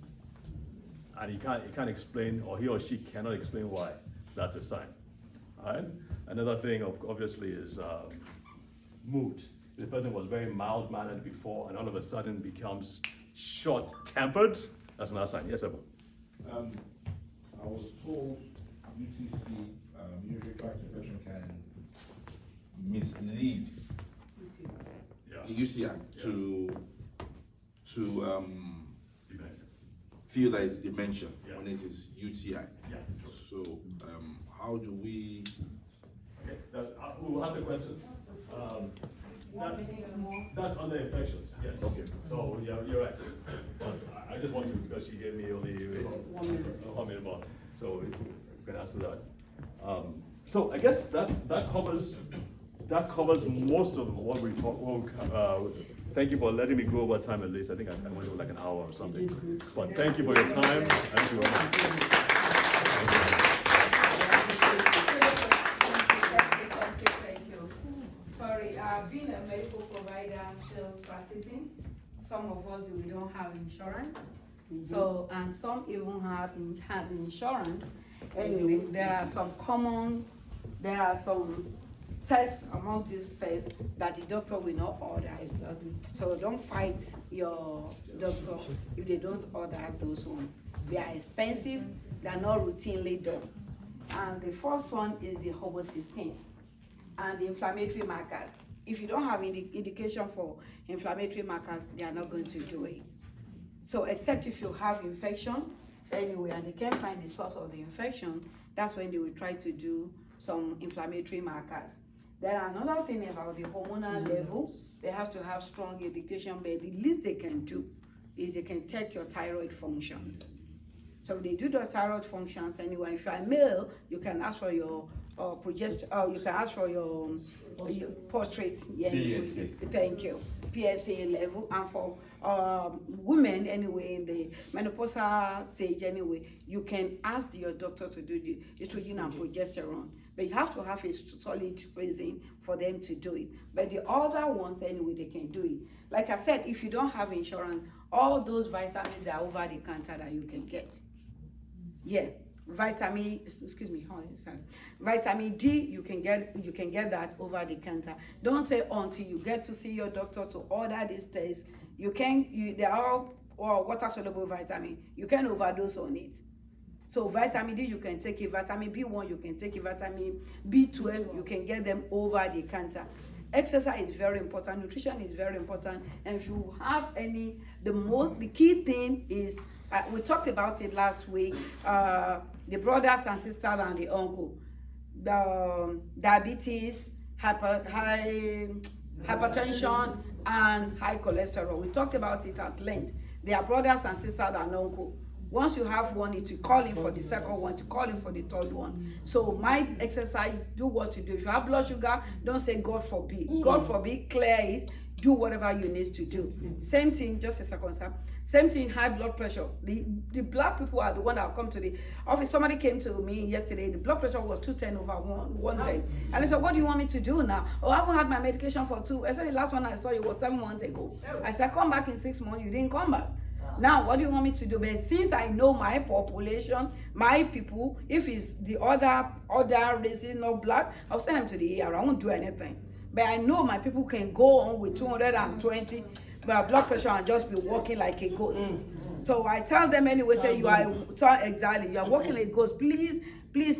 and he can't explain, or he or she cannot explain why, that's a sign. All right? Another thing, obviously, is mood. If the person was very mild-mannered before, and all of a sudden becomes short-tempered, that's another sign. Yes, Evan? I was told UTC, urinary tract infection, can mislead Yeah. UCI to feel that it's dementia when it is UTI. Yeah. So how do we? Okay, we'll answer questions. That's under infections, yes. Okay. So you're right. But I just want to, because she gave me only 1 minute more, so we can answer that. So I guess that covers most of what we talk. Thank you for letting me go over time at least. I think I went over like an hour or something. But thank you for your time. Thank you. Thank you. Sorry, being a medical provider, still practicing. Some of us we don't have insurance. So, and some even have insurance. Anyway, there are some tests among these tests that the doctor will not order. Exactly. So don't fight your doctor if they don't order those ones. They are expensive, they are not routinely done. And the first one is the homocysteine and the inflammatory markers. If you don't have indication for inflammatory markers, they are not going to do it. So except if you have infection anyway and they can't find the source of the infection, that's when they will try to do some inflammatory markers. Then another thing about the hormonal levels, they have to have strong indication, but the least they can do is they can check your thyroid functions. So they do the thyroid functions anyway. If you're a male, you can ask for your progesterone, you can ask for your prostate, PSA. Thank you, PSA level. And for women anyway, in the menopausal stage anyway, you can ask your doctor to do the estrogen and progesterone. But you have to have a solid reason for them to do it. But the other ones anyway, they can do it. Like I said, if you don't have insurance, all those vitamins are over the counter that you can get. Yeah, vitamin D, you can get that over the counter. Don't say until you get to see your doctor to order these tests. They are all water soluble vitamin. You can overdose on it. So vitamin D, you can take it. Vitamin B1, you can take it. Vitamin B12, you can get them over the counter. Exercise is very important. Nutrition is very important. And if you have the key thing is, we talked about it last week, the brothers and sisters and the uncle, the diabetes, hypertension, and high cholesterol. We talked about it at length. They are brothers and sisters and uncle. Once you have one, it's to call in for the second one, to call in for the third one. So my exercise, do what you do. If you have blood sugar, don't say God forbid. God forbid, clear it. Do whatever you need to do. Same thing, just a second, sir. Same thing, high blood pressure. The black people are the one that come to the office. Somebody came to me yesterday. The blood pressure was 210/110. And I said, what do you want me to do now? Oh, I haven't had my medication for 2. I said, the last one I saw you was 7 months ago. I said, come back in 6 months. You didn't come back. Now, what do you want me to do? But since I know my population, my people, if it's the other races, not black, I'll send them to the ER. I won't do anything. But I know my people can go on with 220 blood pressure and just be walking like a ghost. So I tell them anyway, say you are walking like a ghost. Please,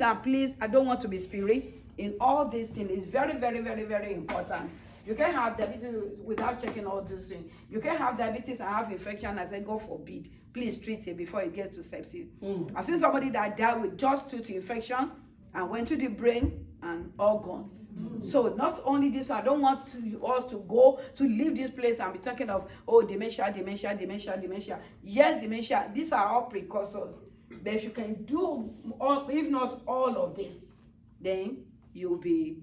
and please, I don't want to be spirit in all these things. It's very, very, very, very important. You can't have diabetes without checking all these things. You can't have diabetes and have infection. I say, God forbid. Please treat it before it gets to sepsis. I've seen somebody that died with just tooth infection and went to the brain and all gone. So not only this, I don't want us to go to leave this place and be talking of, oh, dementia. Yes, dementia. These are all precursors. But if you can do all, if not all of this, then you'll be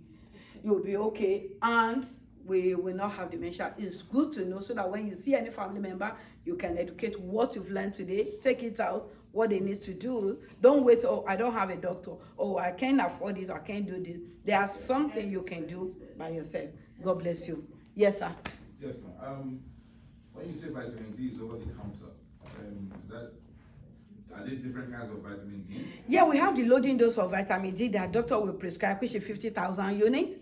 okay, and we will not have dementia. It's good to know so that when you see any family member, you can educate what you've learned today, take it out, what they need to do. Don't wait, oh, I don't have a doctor, oh, I can't afford this, I can't do this. There's something you can do by yourself. God bless you. Yes, sir. Yes, ma'am. When you say vitamin D is over the counter, are there different kinds of vitamin D? Yeah, we have the loading dose of vitamin D that doctor will prescribe, which is 50,000 units.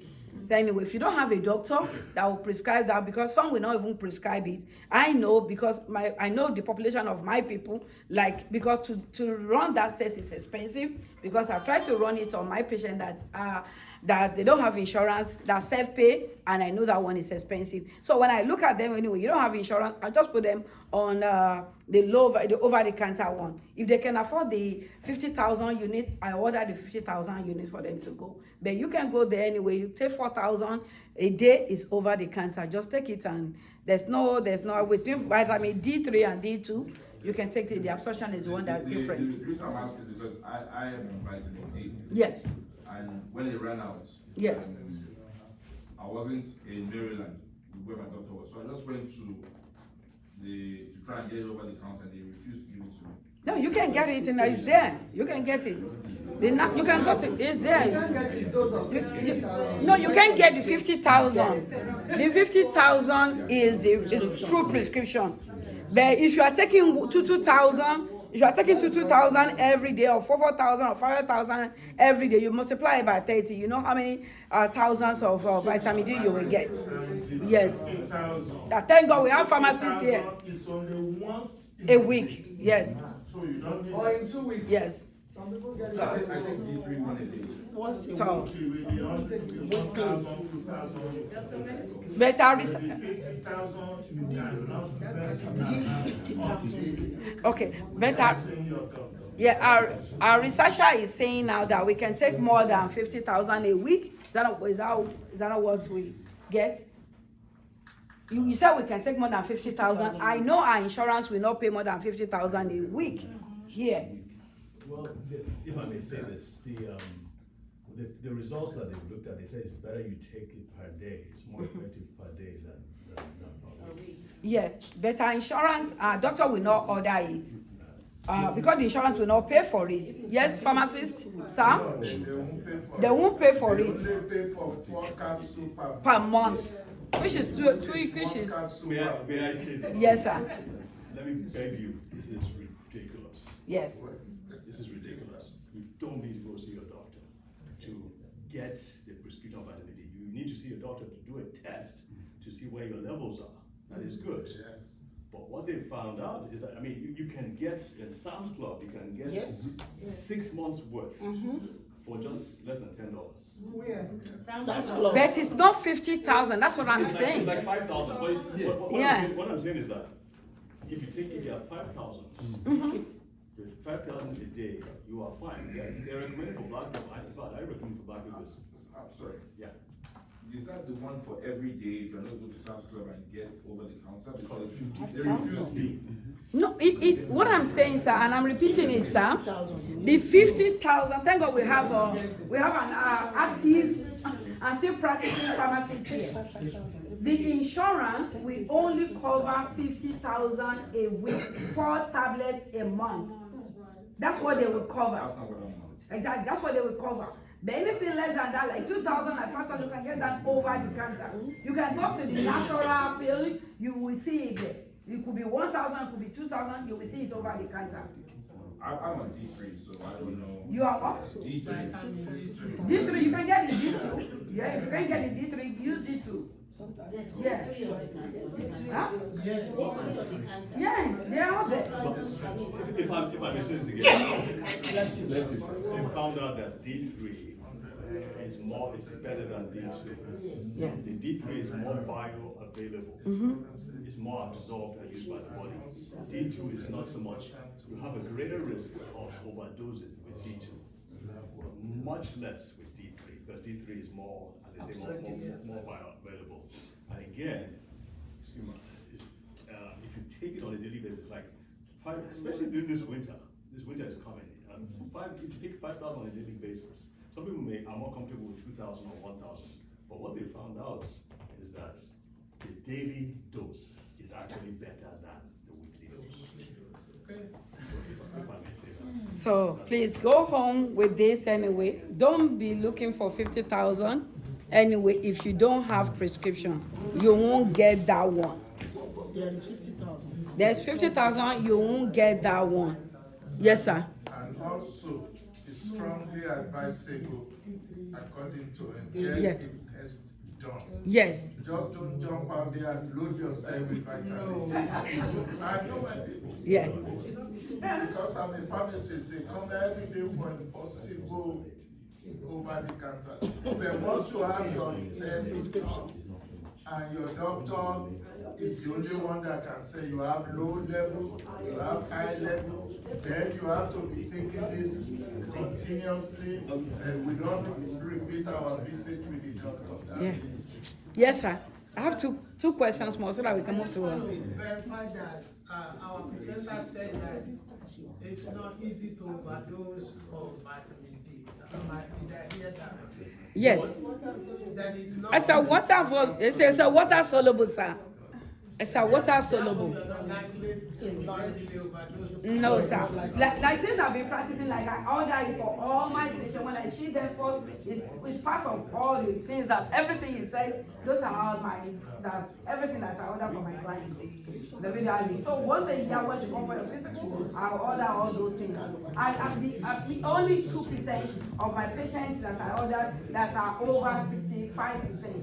So anyway, if you don't have a doctor that will prescribe that, because some will not even prescribe it, I know because I know the population of my people, because to run that test is expensive, because I've tried to run it on my patient that they don't have insurance, that self-pay, and I know that one is expensive. So when I look at them anyway, you don't have insurance, I just put them on the over-the-counter one. If they can afford the 50,000 unit, I order the 50,000 unit for them to go. But you can go there anyway. You take 4,000 a day is over the counter. Just take it, and there's no with vitamin D3 and D2. You can take it. The absorption is one that's different. The reason I'm asking is because I am on vitamin D. Yes. And when it ran out, Yes. I wasn't in Maryland where my doctor was, so I just went to try and get it over the counter, and they refused to give it to me. No, you can get it, it's there. You can get it. You can go to, it's there. No, you can't get the 50,000. The 50,000 is true prescription. But if you are taking 2,000, if you are taking 2,000 every day, or 4,000 or 5,000 every day, you multiply it by 30. You know how many thousands of vitamin D you will get. Yes. Thank God we have pharmacists here. It's only once A week. Yes. So you don't need. Or in 2 weeks. Yes. Some people get I think D3 one a day. Once a So- week, you will be on 1,000, 2,000. But our 50,000, you cannot spend. okay, but our researcher is saying now that we can take more than 50,000 a week. Is that not what we get? You said we can take more than 50,000. I know our insurance will not pay more than 50,000 a week here. Well, if I may say this, the results that they've looked at, they say it's better you take it per day. It's more effective per day than per week. Yeah, but our insurance, our doctor will not order it. Because the insurance will not pay for it. Yes, pharmacist, sir? They won't pay for it. They only pay for 4 capsules Per month. Which is two which is. May I say this? Yes, sir. Let me beg you, this is ridiculous. Yes. This is ridiculous. You don't need to go see your doctor to get the prescription of vitamin D. You need to see your doctor to do a test to see where your levels are. That is good. But what they found out is that, I mean, you can get in Sam's Club, you can get 6 months worth for just less than $10. Where? But it's not 50,000. That's what I'm saying. It's like 5,000. But what I'm saying is that if you have 5,000, with 5,000 a day, you are fine. They're recommending for black people. I recommend for black people. I'm sorry. Yeah. Is that the one for every day? You cannot go to Sam's Club and get over the counter because they refuse me. No, what I'm saying, sir, and I'm repeating it, sir. The 50,000. Thank God we have an active and still practicing pharmacist here. The insurance will only cover 50,000 a week, 4 tablets a month. That's what they will cover. That's not what I'm on. Exactly, that's what they will cover. But anything less than that, like 2,000 and 5,000, you can get that over the counter. You can go to the natural pill, you will see it there. It could be 1,000, it could be 2,000, you will see it over the counter. I'm on D3, so I don't know. You are what? D3. D3, you can get the D2. Yeah, if you can get the D3, use D2. Yeah. Huh? Yeah, they are there. If I may say this again, they found out that D3 is better than D2. Yeah. The D3 is more bioavailable. It's more absorbed and used by the body. D2 is not so much. You have a greater risk of overdosing with D2. Much less with D3, because D3 is more, as I say, more bioavailable. And again, excuse me, if you take it on a daily basis, like especially during this winter is coming. If you take 5,000 on a daily basis, some people are more comfortable with 2,000 or 1,000. But what they found out is that the daily dose is actually better than the weekly dose. Okay. If I may say that. So please go home with this anyway. Don't be looking for 50,000 anyway. If you don't have prescription, you won't get that one. There is 50,000. There's 50,000, you won't get that one. Yes, sir. And also, it's strongly advisable, according to him, get Yes. a test done. Yes. Just don't jump out there and load yourself with vitamin. I know my people. Yeah. Because I'm a pharmacist, they come every day for impossible over the counter. But once you have your test, and your doctor is the only one that can say you have low level, you have high level, then you have to be taking this continuously, and we don't repeat our visit with the doctor. Yeah. Yes, sir. I have two questions more so that we can move to. I just want to verify that our presenter said that it's not easy to overdose of vitamin D. Did I hear that right? Yes. That is not. It's a water soluble, sir. It's a water soluble. No, sir. Like since I've been practicing, like I order it for all my patients. When I see them first, it's part of all the things that everything you say. Those are all everything that I order for my clients. So once a year when you come for your visit, I order all those things. I'm the only 2% of my patients that I order that are over 65%.